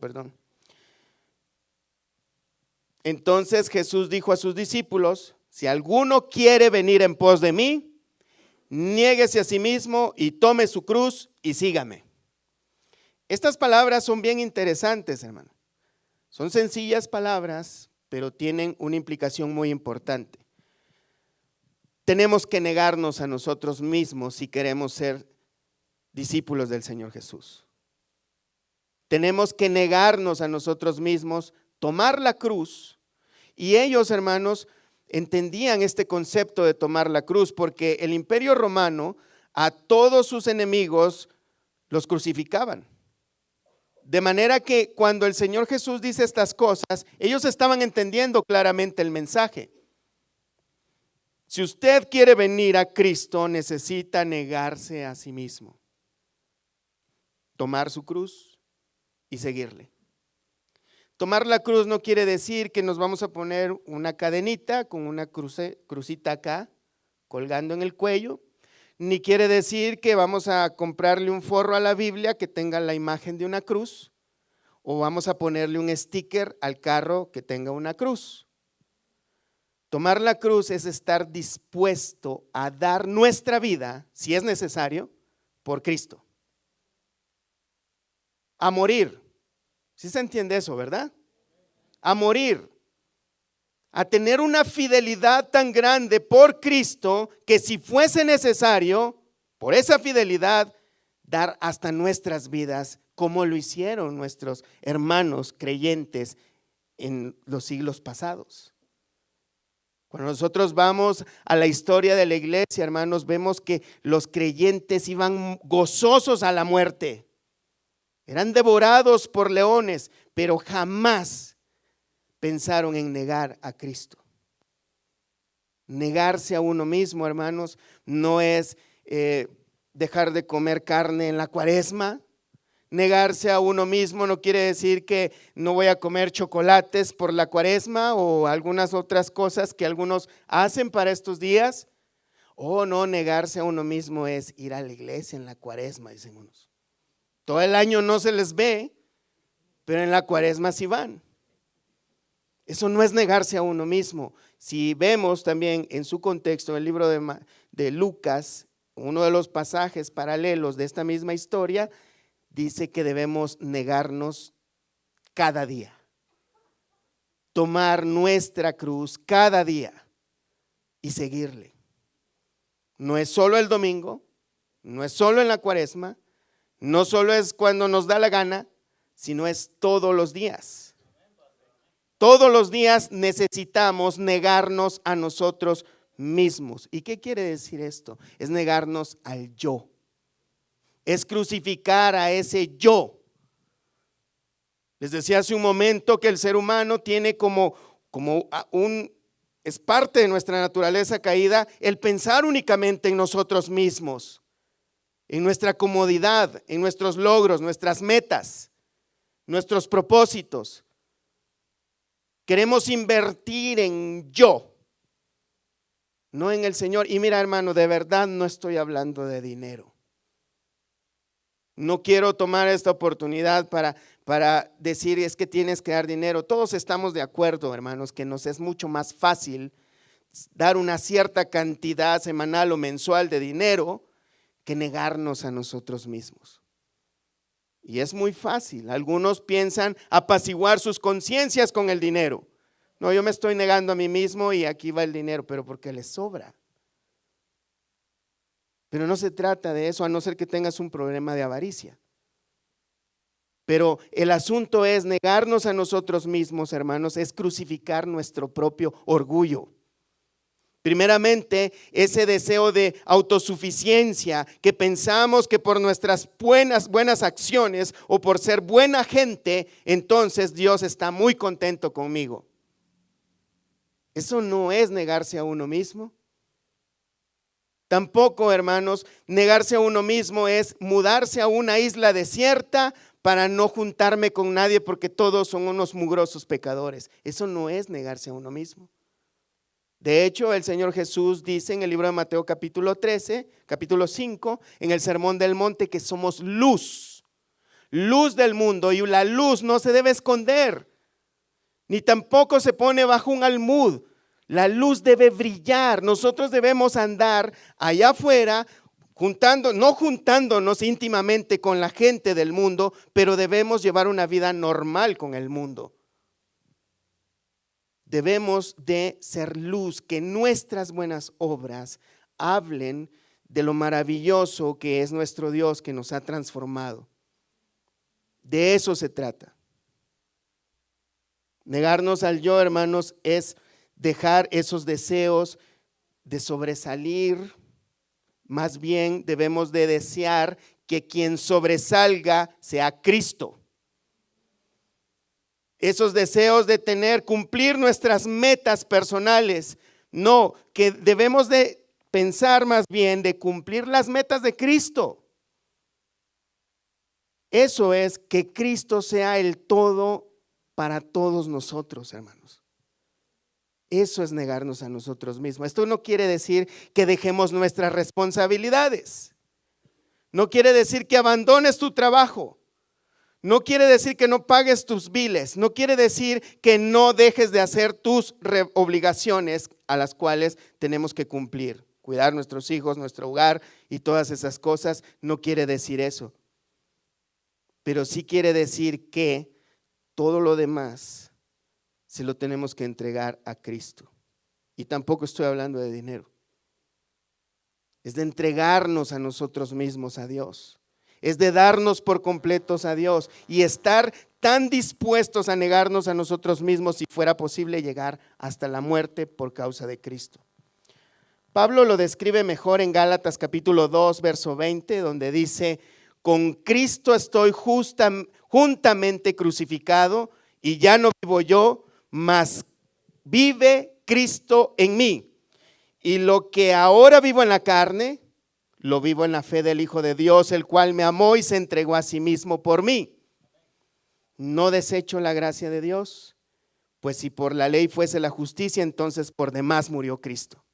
Entonces Jesús dijo a sus discípulos, si alguno quiere venir en pos de mí, niéguese a sí mismo y tome su cruz y sígame. Estas palabras son bien interesantes, hermano. Son sencillas palabras, pero tienen una implicación muy importante. Tenemos que negarnos a nosotros mismos si queremos ser discípulos del Señor Jesús. Tenemos que negarnos a nosotros mismos, tomar la cruz. Y ellos, hermanos, entendían este concepto de tomar la cruz, porque el Imperio Romano a todos sus enemigos los crucificaban. De manera que cuando el Señor Jesús dice estas cosas, ellos estaban entendiendo claramente el mensaje. Si usted quiere venir a Cristo, necesita negarse a sí mismo, tomar su cruz y seguirle. Tomar la cruz no quiere decir que nos vamos a poner una cadenita con una crucita acá, colgando en el cuello, ni quiere decir que vamos a comprarle un forro a la Biblia que tenga la imagen de una cruz, o vamos a ponerle un sticker al carro que tenga una cruz. Tomar la cruz es estar dispuesto a dar nuestra vida, si es necesario, por Cristo. A morir. ¿Sí se entiende eso, verdad? A morir. A tener una fidelidad tan grande por Cristo que si fuese necesario, por esa fidelidad, dar hasta nuestras vidas como lo hicieron nuestros hermanos creyentes en los siglos pasados. Cuando nosotros vamos a la historia de la iglesia, hermanos, vemos que los creyentes iban gozosos a la muerte. Eran devorados por leones, pero jamás pensaron en negar a Cristo. Negarse a uno mismo, hermanos, no es dejar de comer carne en la Cuaresma, Negarse a uno mismo no quiere decir que no voy a comer chocolates por la Cuaresma o algunas otras cosas que algunos hacen para estos días. O no, negarse a uno mismo es ir a la iglesia en la Cuaresma, dicen unos. Todo el año no se les ve, pero en la Cuaresma sí van. Eso no es negarse a uno mismo. Si vemos también en su contexto el libro de Lucas, uno de los pasajes paralelos de esta misma historia, dice que debemos negarnos cada día, tomar nuestra cruz cada día y seguirle. No es solo el domingo, no es solo en la Cuaresma, no solo es cuando nos da la gana, sino es todos los días. Todos los días necesitamos negarnos a nosotros mismos. ¿Y qué quiere decir esto? Es negarnos al yo. Es crucificar a ese yo. Les decía hace un momento que el ser humano tiene es parte de nuestra naturaleza caída el pensar únicamente en nosotros mismos, en nuestra comodidad, en nuestros logros, nuestras metas, nuestros propósitos. Queremos invertir en yo, no en el Señor. Y mira, hermano, de verdad no estoy hablando de dinero. No quiero tomar esta oportunidad para decir es que tienes que dar dinero. Todos estamos de acuerdo, hermanos, que nos es mucho más fácil dar una cierta cantidad semanal o mensual de dinero que negarnos a nosotros mismos. Y es muy fácil. Algunos piensan apaciguar sus conciencias con el dinero. No, yo me estoy negando a mí mismo y aquí va el dinero, pero porque les sobra. Pero no se trata de eso, a no ser que tengas un problema de avaricia. Pero el asunto es negarnos a nosotros mismos, hermanos, es crucificar nuestro propio orgullo. Primeramente, ese deseo de autosuficiencia que pensamos que por nuestras buenas acciones o por ser buena gente, entonces Dios está muy contento conmigo. Eso no es negarse a uno mismo. Tampoco, hermanos, negarse a uno mismo es mudarse a una isla desierta para no juntarme con nadie porque todos son unos mugrosos pecadores. Eso no es negarse a uno mismo. De hecho, el Señor Jesús dice en el libro de Mateo capítulo 5, en el Sermón del Monte, que somos luz del mundo, y la luz no se debe esconder, ni tampoco se pone bajo un almud. La luz debe brillar. Nosotros debemos andar allá afuera, no juntándonos íntimamente con la gente del mundo, pero debemos llevar una vida normal con el mundo. Debemos de ser luz, que nuestras buenas obras hablen de lo maravilloso que es nuestro Dios que nos ha transformado. De eso se trata. Negarnos al yo, hermanos, es dejar esos deseos de sobresalir. Más bien debemos de desear que quien sobresalga sea Cristo. Esos deseos de cumplir nuestras metas personales, no, que debemos de pensar más bien de cumplir las metas de Cristo. Eso es que Cristo sea el todo para todos nosotros, hermanos. Eso es negarnos a nosotros mismos. Esto no quiere decir que dejemos nuestras responsabilidades. No quiere decir que abandones tu trabajo. No quiere decir que no pagues tus biles. No quiere decir que no dejes de hacer tus obligaciones a las cuales tenemos que cumplir. Cuidar nuestros hijos, nuestro hogar y todas esas cosas. No quiere decir eso. Pero sí quiere decir que todo lo demás se lo tenemos que entregar a Cristo. Y tampoco estoy hablando de dinero. Es de entregarnos a nosotros mismos a Dios. Es de darnos por completos a Dios y estar tan dispuestos a negarnos a nosotros mismos, si fuera posible llegar hasta la muerte por causa de Cristo. Pablo lo describe mejor en Gálatas capítulo 2, verso 20, donde dice: con Cristo estoy juntamente crucificado, y ya no vivo yo, mas vive Cristo en mí. Y lo que ahora vivo en la carne, lo vivo en la fe del Hijo de Dios, el cual me amó y se entregó a sí mismo por mí. No desecho la gracia de Dios, pues si por la ley fuese la justicia, entonces por demás murió Cristo.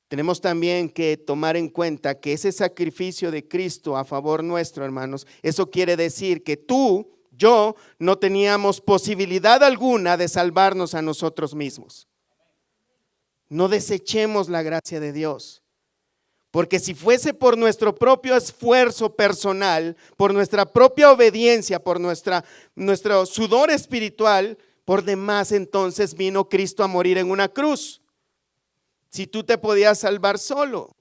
Tenemos también que tomar en cuenta que ese sacrificio de Cristo a favor nuestro, hermanos, eso quiere decir que tú, yo, no teníamos posibilidad alguna de salvarnos a nosotros mismos. No desechemos la gracia de Dios, porque si fuese por nuestro propio esfuerzo personal, por nuestra propia obediencia, por nuestro sudor espiritual, por demás entonces vino Cristo a morir en una cruz. Si tú te podías salvar solo.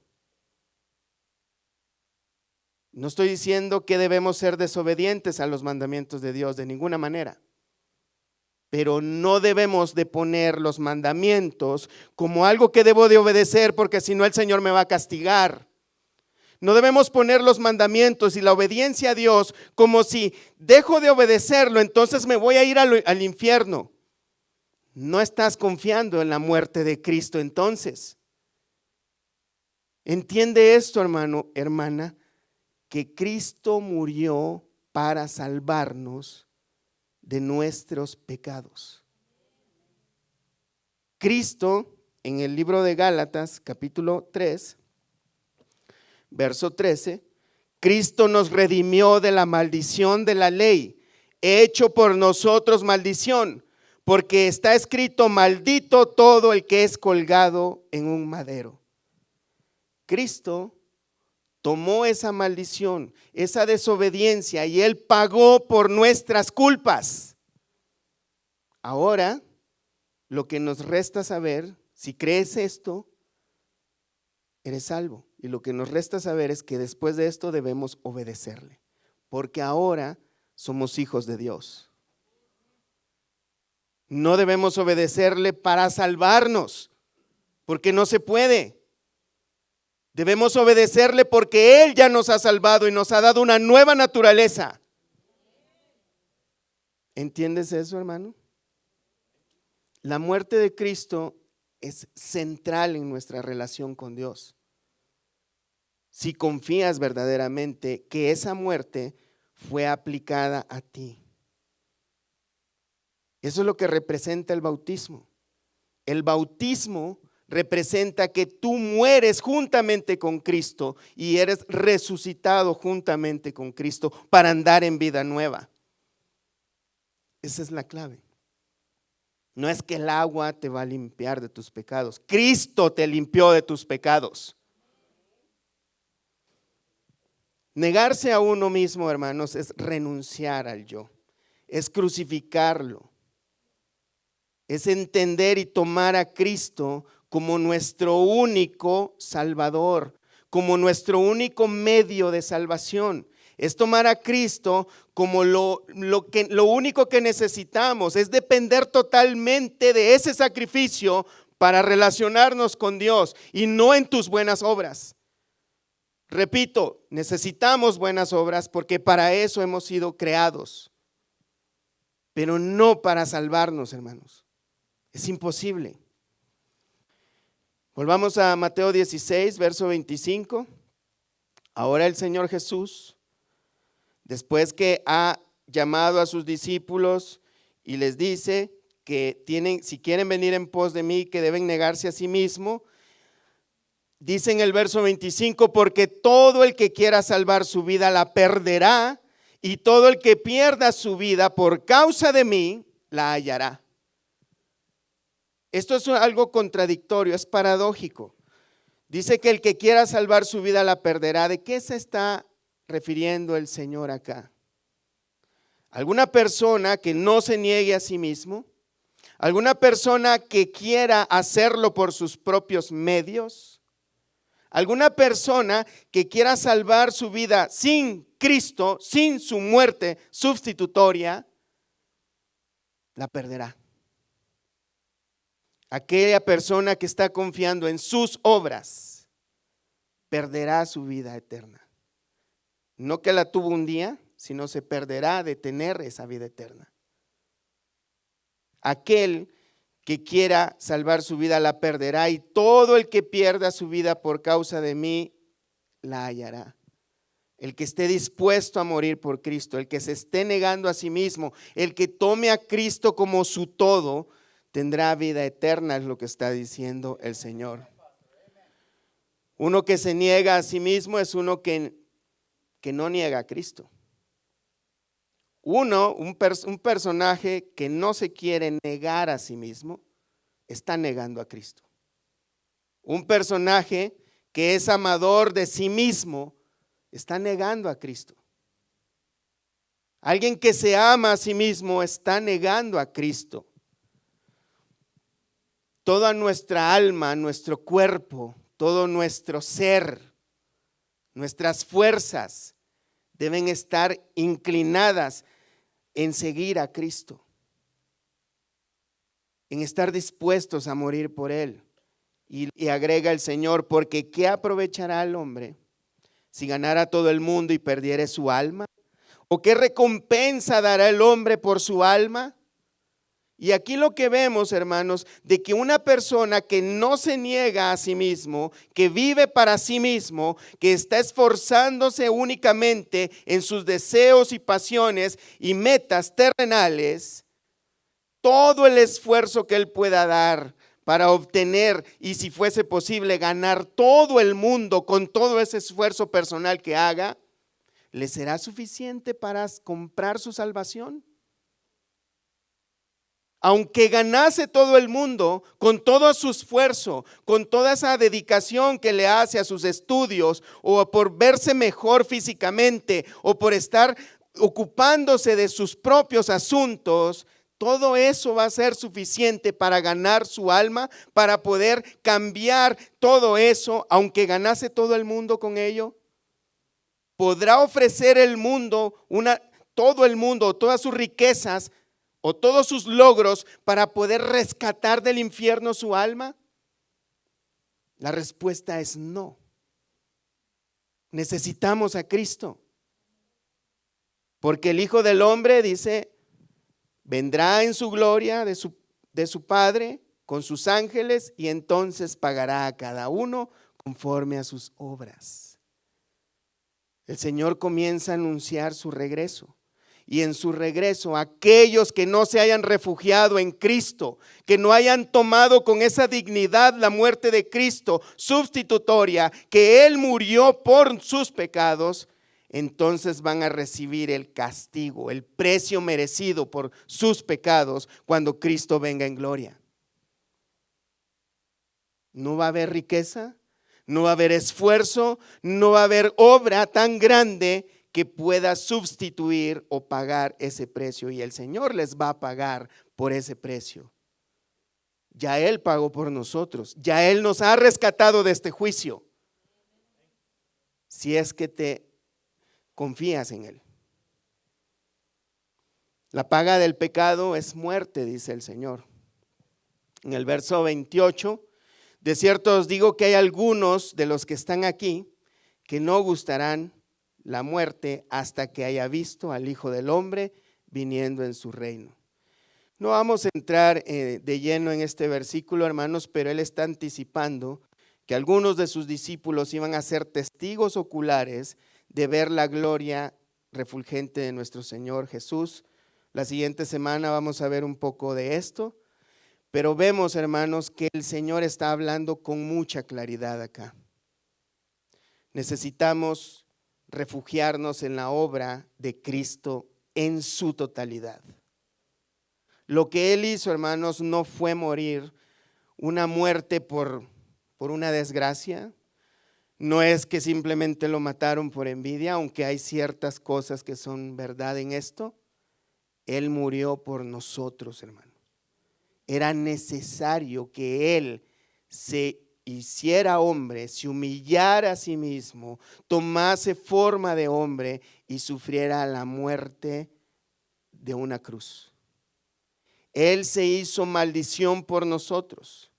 No estoy diciendo que debemos ser desobedientes a los mandamientos de Dios de ninguna manera, pero no debemos de poner los mandamientos como algo que debo de obedecer porque si no el Señor me va a castigar. No debemos poner los mandamientos y la obediencia a Dios como si dejo de obedecerlo, entonces me voy a ir al infierno. No estás confiando en la muerte de Cristo entonces. Entiende esto, hermano, hermana, que Cristo murió para salvarnos de nuestros pecados. Cristo, en el libro de Gálatas, capítulo 3, verso 13, Cristo nos redimió de la maldición de la ley, hecho por nosotros maldición, porque está escrito: maldito todo el que es colgado en un madero. Cristo tomó esa maldición, esa desobediencia, y Él pagó por nuestras culpas. Ahora, lo que nos resta saber, si crees esto, eres salvo. Y lo que nos resta saber es que después de esto debemos obedecerle, porque ahora somos hijos de Dios. No debemos obedecerle para salvarnos, porque no se puede. Debemos obedecerle porque Él ya nos ha salvado y nos ha dado una nueva naturaleza. ¿Entiendes eso, hermano? La muerte de Cristo es central en nuestra relación con Dios. Si confías verdaderamente que esa muerte fue aplicada a ti. Eso es lo que representa el bautismo. El bautismo representa que tú mueres juntamente con Cristo y eres resucitado juntamente con Cristo para andar en vida nueva. Esa es la clave. No es que el agua te va a limpiar de tus pecados. Cristo te limpió de tus pecados. Negarse a uno mismo, hermanos, es renunciar al yo. Es crucificarlo. Es entender y tomar a Cristo como nuestro único Salvador, como nuestro único medio de salvación. Es tomar a Cristo como lo único que necesitamos, es depender totalmente de ese sacrificio para relacionarnos con Dios y no en tus buenas obras. Repito, necesitamos buenas obras porque para eso hemos sido creados, pero no para salvarnos, hermanos. Es imposible. Volvamos a Mateo 16, verso 25. Ahora el Señor Jesús, después que ha llamado a sus discípulos y les dice que si quieren venir en pos de mí, que deben negarse a sí mismo, dice en el verso 25: porque todo el que quiera salvar su vida la perderá, y todo el que pierda su vida por causa de mí la hallará. Esto es algo contradictorio, es paradójico. Dice que el que quiera salvar su vida la perderá. ¿De qué se está refiriendo el Señor acá? ¿Alguna persona que no se niegue a sí mismo? ¿Alguna persona que quiera hacerlo por sus propios medios? ¿Alguna persona que quiera salvar su vida sin Cristo, sin su muerte sustitutoria? La perderá. Aquella persona que está confiando en sus obras perderá su vida eterna. No que la tuvo un día, sino se perderá de tener esa vida eterna. Aquel que quiera salvar su vida la perderá, y todo el que pierda su vida por causa de mí la hallará. El que esté dispuesto a morir por Cristo, el que se esté negando a sí mismo, el que tome a Cristo como su todo, tendrá vida eterna, es lo que está diciendo el Señor. Uno que se niega a sí mismo es uno que no niega a Cristo. Un personaje que no se quiere negar a sí mismo, está negando a Cristo. Un personaje que es amador de sí mismo, está negando a Cristo. Alguien que se ama a sí mismo está negando a Cristo. Toda nuestra alma, nuestro cuerpo, todo nuestro ser, nuestras fuerzas deben estar inclinadas en seguir a Cristo, en estar dispuestos a morir por Él. Y agrega el Señor, porque ¿qué aprovechará el hombre si ganara todo el mundo y perdiere su alma? ¿O qué recompensa dará el hombre por su alma? Y aquí lo que vemos, hermanos, de que una persona que no se niega a sí mismo, que vive para sí mismo, que está esforzándose únicamente en sus deseos y pasiones y metas terrenales, todo el esfuerzo que él pueda dar para obtener, y si fuese posible ganar todo el mundo con todo ese esfuerzo personal que haga, ¿le será suficiente para comprar su salvación? Aunque ganase todo el mundo, con todo su esfuerzo, con toda esa dedicación que le hace a sus estudios, o por verse mejor físicamente, o por estar ocupándose de sus propios asuntos, todo eso va a ser suficiente para ganar su alma, para poder cambiar todo eso, aunque ganase todo el mundo con ello. ¿Podrá ofrecer el mundo, todo el mundo, todas sus riquezas, o todos sus logros para poder rescatar del infierno su alma? La respuesta es no. Necesitamos a Cristo. Porque el Hijo del Hombre, dice, vendrá en su gloria de su Padre con sus ángeles y entonces pagará a cada uno conforme a sus obras. El Señor comienza a anunciar su regreso. Y en su regreso, aquellos que no se hayan refugiado en Cristo, que no hayan tomado con esa dignidad la muerte de Cristo sustitutoria, que Él murió por sus pecados, entonces van a recibir el castigo, el precio merecido por sus pecados cuando Cristo venga en gloria. No va a haber riqueza, no va a haber esfuerzo, no va a haber obra tan grande que pueda sustituir o pagar ese precio, y el Señor les va a pagar por ese precio. Ya Él pagó por nosotros, ya Él nos ha rescatado de este juicio, si es que te confías en Él. La paga del pecado es muerte, dice el Señor. En el verso 28, de cierto os digo que hay algunos de los que están aquí que no gustarán la muerte hasta que haya visto al Hijo del Hombre viniendo en su reino. No vamos a entrar de lleno en este versículo, hermanos, pero él está anticipando que algunos de sus discípulos iban a ser testigos oculares de ver la gloria refulgente de nuestro Señor Jesús. La siguiente semana vamos a ver un poco de esto, pero vemos, hermanos, que el Señor está hablando con mucha claridad acá. Necesitamos refugiarnos en la obra de Cristo en su totalidad. Lo que Él hizo, hermanos, no fue morir una muerte por una desgracia. No es que simplemente lo mataron por envidia, aunque hay ciertas cosas que son verdad en esto. Él murió por nosotros, hermanos. Era necesario que Él se hiciera hombre, se humillara a sí mismo, tomase forma de hombre y sufriera la muerte de una cruz. Él se hizo maldición por nosotros.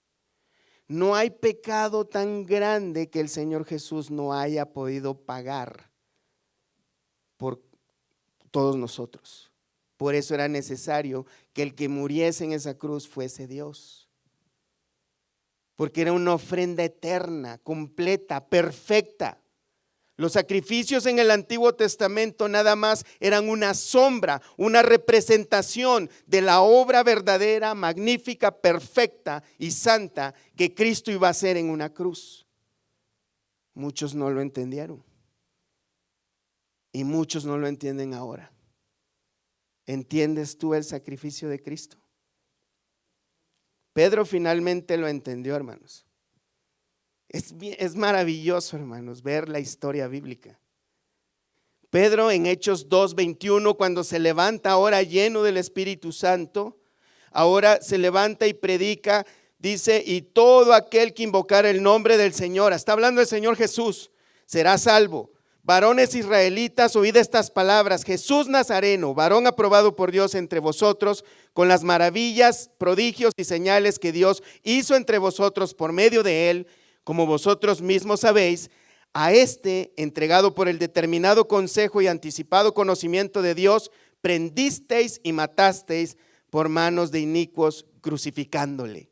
No hay pecado tan grande que el Señor Jesús no haya podido pagar por todos nosotros. Por eso era necesario que el que muriese en esa cruz fuese Dios. Porque era una ofrenda eterna, completa, perfecta. Los sacrificios en el Antiguo Testamento nada más eran una sombra, una representación de la obra verdadera, magnífica, perfecta y santa que Cristo iba a hacer en una cruz. Muchos no lo entendieron y muchos no lo entienden ahora. ¿Entiendes tú el sacrificio de Cristo? Pedro finalmente lo entendió, hermanos. Es maravilloso, hermanos, ver la historia bíblica. Pedro en Hechos 2:21, cuando se levanta ahora lleno del Espíritu Santo, ahora se levanta y predica, dice: y todo aquel que invocar el nombre del Señor, está hablando del Señor Jesús, será salvo. Varones israelitas, oíd estas palabras: Jesús Nazareno, varón aprobado por Dios entre vosotros, con las maravillas, prodigios y señales que Dios hizo entre vosotros por medio de él, como vosotros mismos sabéis, a este, entregado por el determinado consejo y anticipado conocimiento de Dios, prendisteis y matasteis por manos de inicuos, crucificándole.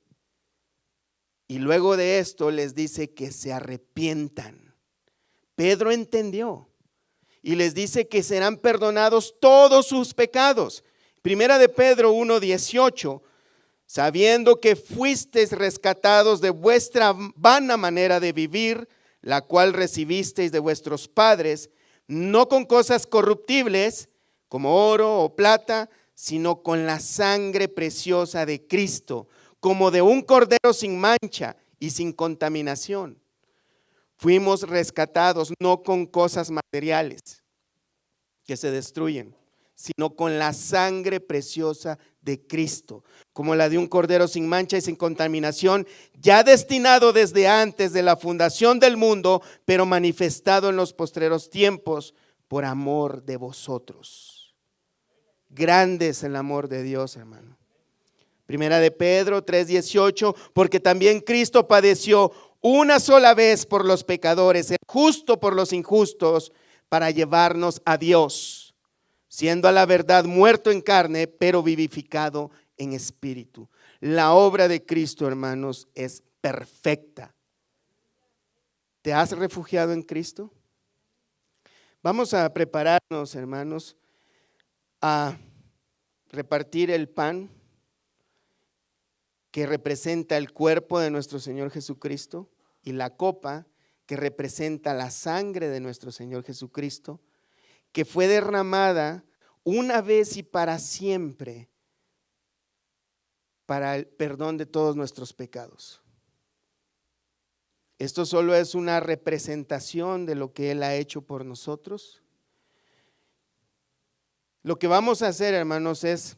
Y luego de esto les dice que se arrepientan. Pedro entendió y les dice que serán perdonados todos sus pecados. Primera de Pedro 1:18, sabiendo que fuisteis rescatados de vuestra vana manera de vivir, la cual recibisteis de vuestros padres, no con cosas corruptibles, como oro o plata, sino con la sangre preciosa de Cristo, como de un cordero sin mancha y sin contaminación. Fuimos rescatados no con cosas materiales que se destruyen, sino con la sangre preciosa de Cristo, como la de un cordero sin mancha y sin contaminación, ya destinado desde antes de la fundación del mundo, pero manifestado en los postreros tiempos por amor de vosotros. Grande es el amor de Dios, hermano. Primera de Pedro 3:18, porque también Cristo padeció una sola vez por los pecadores, el justo por los injustos, para llevarnos a Dios, siendo a la verdad muerto en carne, pero vivificado en espíritu. La obra de Cristo, hermanos, es perfecta. ¿Te has refugiado en Cristo? Vamos a prepararnos, hermanos, a repartir el pan que representa el cuerpo de nuestro Señor Jesucristo y la copa que representa la sangre de nuestro Señor Jesucristo, que fue derramada una vez y para siempre para el perdón de todos nuestros pecados. Esto solo es una representación de lo que Él ha hecho por nosotros. Lo que vamos a hacer, hermanos, es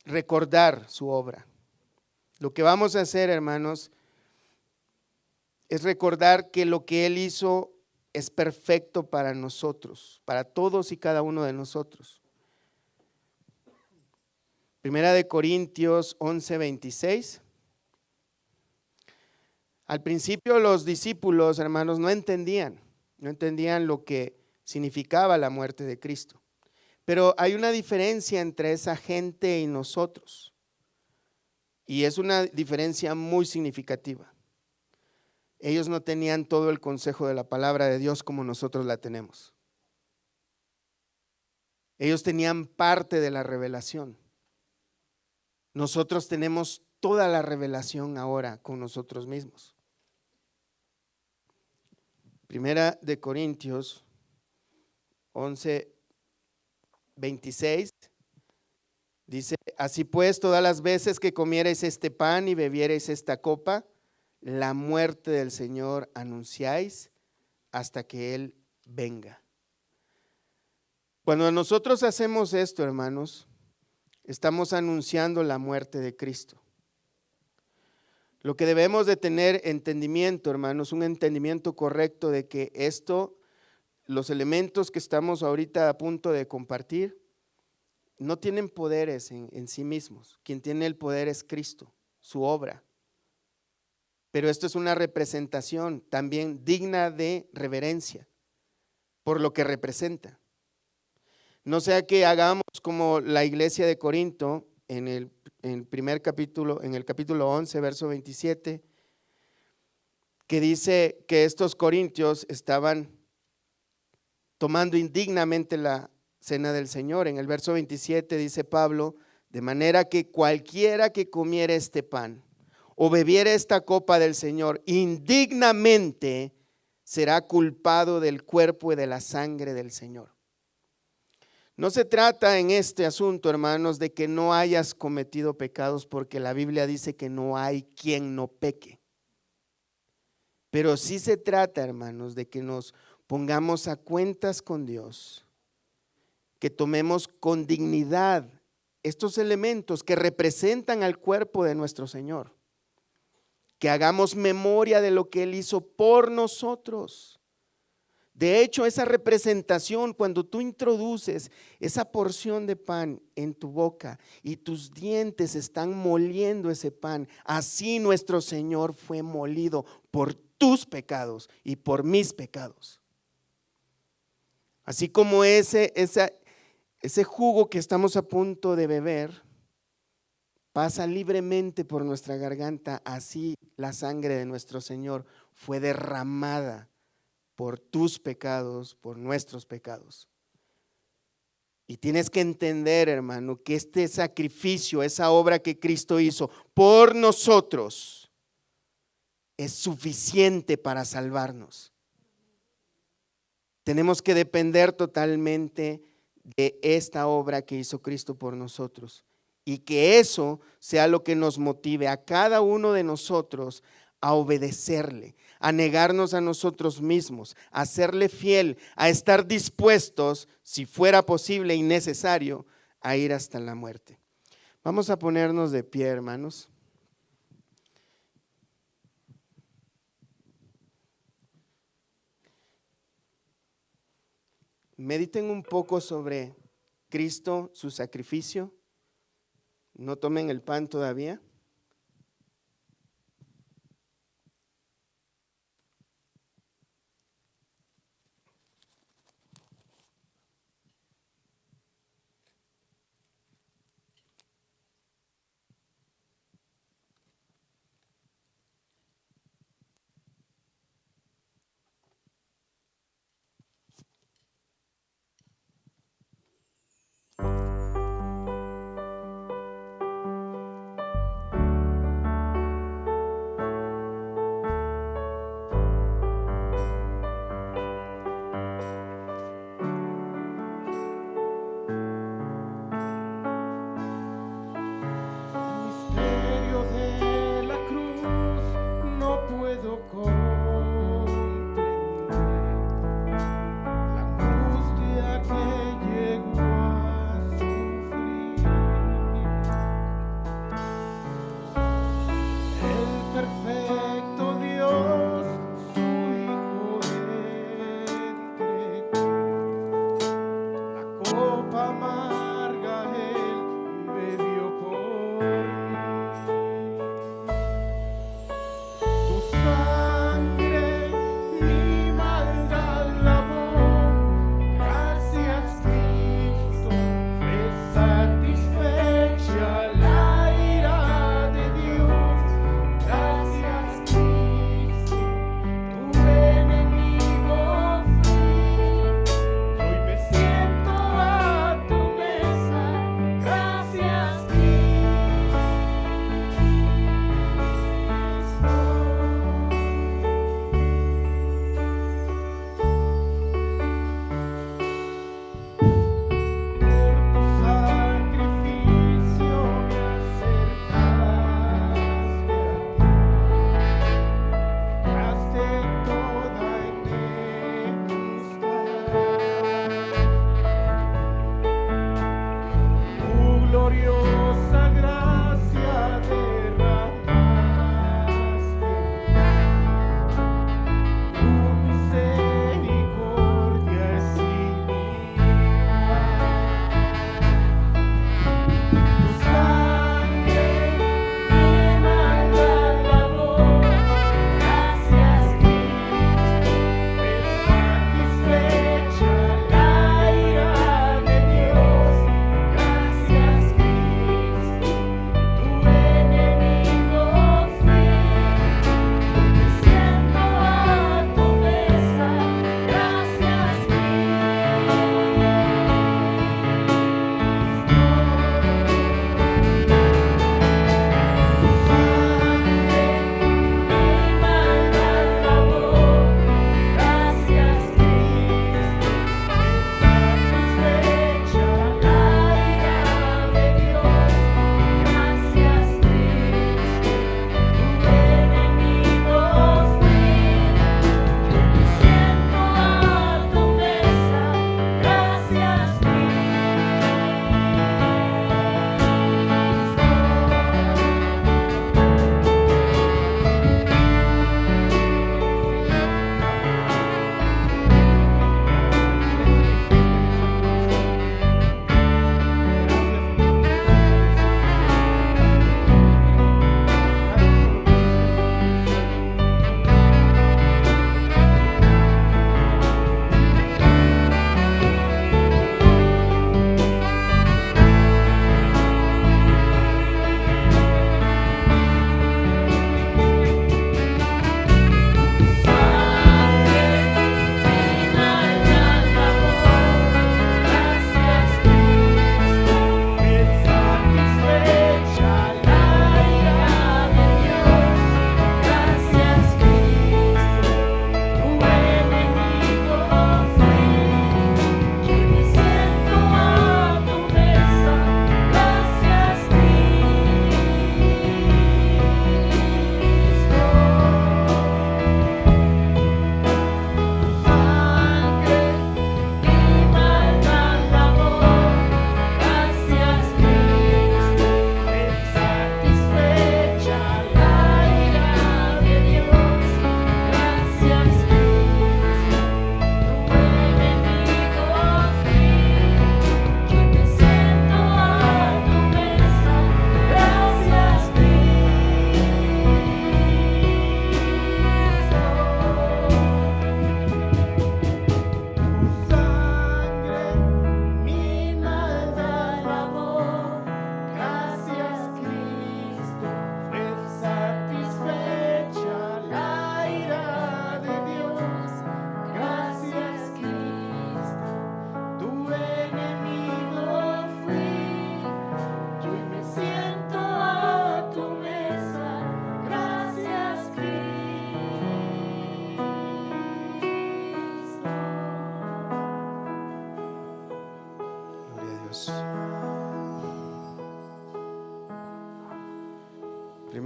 recordar su obra. Lo que vamos a hacer, hermanos, es recordar que lo que Él hizo es perfecto para nosotros, para todos y cada uno de nosotros. Primera de Corintios 11:26. Al principio los discípulos, hermanos, no entendían lo que significaba la muerte de Cristo. Pero hay una diferencia entre esa gente y nosotros. Y es una diferencia muy significativa. Ellos no tenían todo el consejo de la palabra de Dios como nosotros la tenemos. Ellos tenían parte de la revelación. Nosotros tenemos toda la revelación ahora con nosotros mismos. Primera de Corintios 11:26 dice: así pues, todas las veces que comiereis este pan y bebiereis esta copa, la muerte del Señor anunciáis hasta que Él venga. Cuando nosotros hacemos esto, hermanos, estamos anunciando la muerte de Cristo. Lo que debemos de tener entendimiento, hermanos, un entendimiento correcto de que esto, los elementos que estamos ahorita a punto de compartir, no tienen poderes en sí mismos. Quien tiene el poder es Cristo, su obra. Pero esto es una representación también digna de reverencia por lo que representa. No sea que hagamos como la iglesia de Corinto en el primer capítulo, en el capítulo 11, verso 27, que dice que estos corintios estaban tomando indignamente la cena del Señor. En el verso 27 dice Pablo: de manera que cualquiera que comiera este pan o bebiera esta copa del Señor indignamente será culpado del cuerpo y de la sangre del Señor. No se trata en este asunto, hermanos, de que no hayas cometido pecados, porque la Biblia dice que no hay quien no peque. Pero sí se trata, hermanos, de que nos pongamos a cuentas con Dios, que tomemos con dignidad estos elementos que representan al cuerpo de nuestro Señor, que hagamos memoria de lo que Él hizo por nosotros. De hecho, esa representación, cuando tú introduces esa porción de pan en tu boca y tus dientes están moliendo ese pan, así nuestro Señor fue molido por tus pecados y por mis pecados. Así como ese jugo que estamos a punto de beber pasa libremente por nuestra garganta, así la sangre de nuestro Señor fue derramada por tus pecados, por nuestros pecados. Y tienes que entender, hermano, que este sacrificio, esa obra que Cristo hizo por nosotros, es suficiente para salvarnos. Tenemos que depender totalmente de esta obra que hizo Cristo por nosotros, y que eso sea lo que nos motive a cada uno de nosotros a obedecerle, a negarnos a nosotros mismos, a serle fiel, a estar dispuestos, si fuera posible y necesario, a ir hasta la muerte. Vamos a ponernos de pie, hermanos. Mediten un poco sobre Cristo, su sacrificio. No tomen el pan todavía.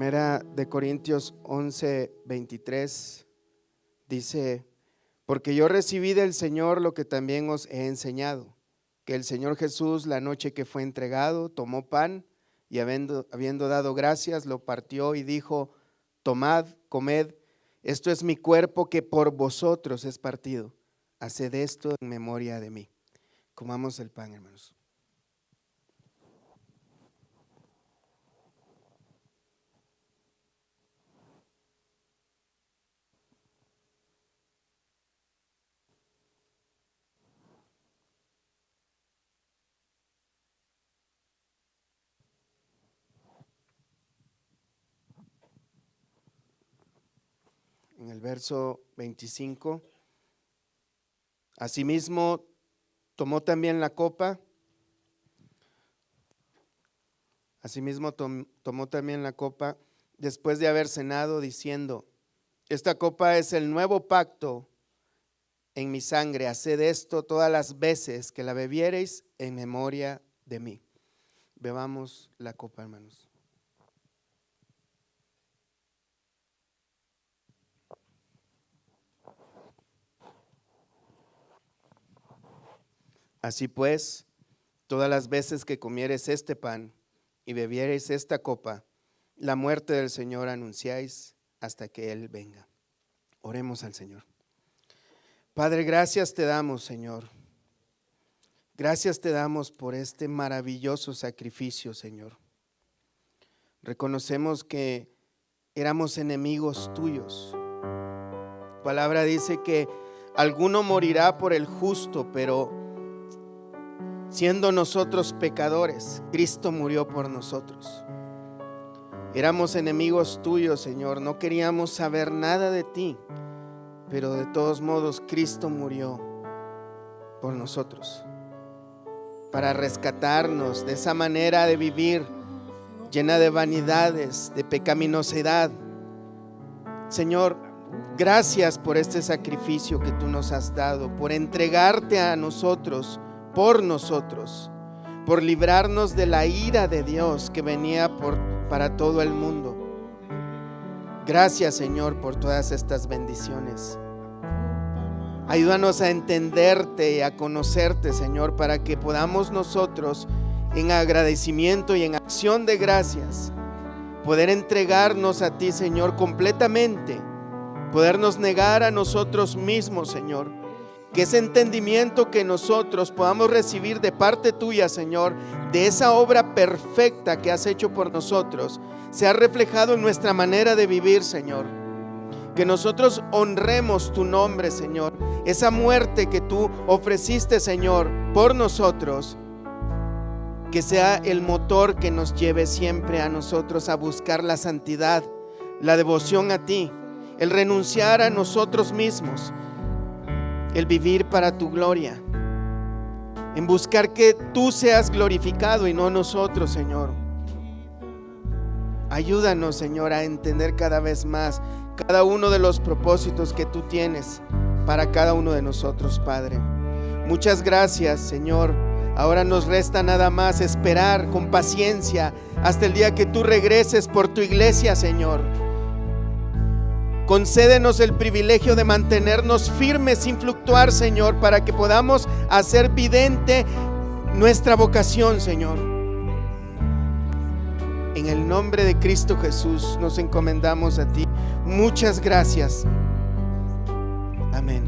Primera de Corintios 11:23 dice: porque yo recibí del Señor lo que también os he enseñado, que el Señor Jesús, la noche que fue entregado, tomó pan y habiendo dado gracias, lo partió y dijo: tomad, comed, esto es mi cuerpo que por vosotros es partido. Haced esto en memoria de mí. Comamos el pan, hermanos. En el verso 25, asimismo tomó también la copa, después de haber cenado, diciendo: esta copa es el nuevo pacto en mi sangre, haced esto todas las veces que la bebiereis en memoria de mí. Bebamos la copa, hermanos. Así pues, todas las veces que comiereis este pan y bebiereis esta copa, la muerte del Señor anunciáis hasta que Él venga. Oremos al Señor. Padre, gracias te damos, Señor. Gracias te damos por este maravilloso sacrificio, Señor. Reconocemos que éramos enemigos tuyos. Tu palabra dice que alguno morirá por el justo, pero siendo nosotros pecadores, Cristo murió por nosotros. Éramos enemigos tuyos, Señor, no queríamos saber nada de ti, pero de todos modos Cristo murió por nosotros, para rescatarnos de esa manera de vivir llena de vanidades, de pecaminosidad. Señor, gracias por este sacrificio que tú nos has dado, por entregarte a nosotros, por librarnos de la ira de Dios que venía para todo el mundo. Gracias, Señor, por todas estas bendiciones. Ayúdanos a entenderte y a conocerte, Señor, para que podamos nosotros, en agradecimiento y en acción de gracias, poder entregarnos a ti, Señor, completamente, podernos negar a nosotros mismos, Señor. Que ese entendimiento que nosotros podamos recibir de parte tuya, Señor, de esa obra perfecta que has hecho por nosotros, sea reflejado en nuestra manera de vivir, Señor. Que nosotros honremos tu nombre, Señor. Esa muerte que tú ofreciste, Señor, por nosotros, que sea el motor que nos lleve siempre a nosotros a buscar la santidad, la devoción a ti, el renunciar a nosotros mismos, el vivir para tu gloria, en buscar que tú seas glorificado y no nosotros, Señor. Ayúdanos, Señor, a entender cada vez más cada uno de los propósitos que tú tienes para cada uno de nosotros, Padre. Muchas gracias, Señor. Ahora nos resta nada más esperar con paciencia hasta el día que tú regreses por tu iglesia, Señor. Concédenos el privilegio de mantenernos firmes sin fluctuar, Señor, para que podamos hacer vidente nuestra vocación, Señor. En el nombre de Cristo Jesús nos encomendamos a ti. Muchas gracias. Amén.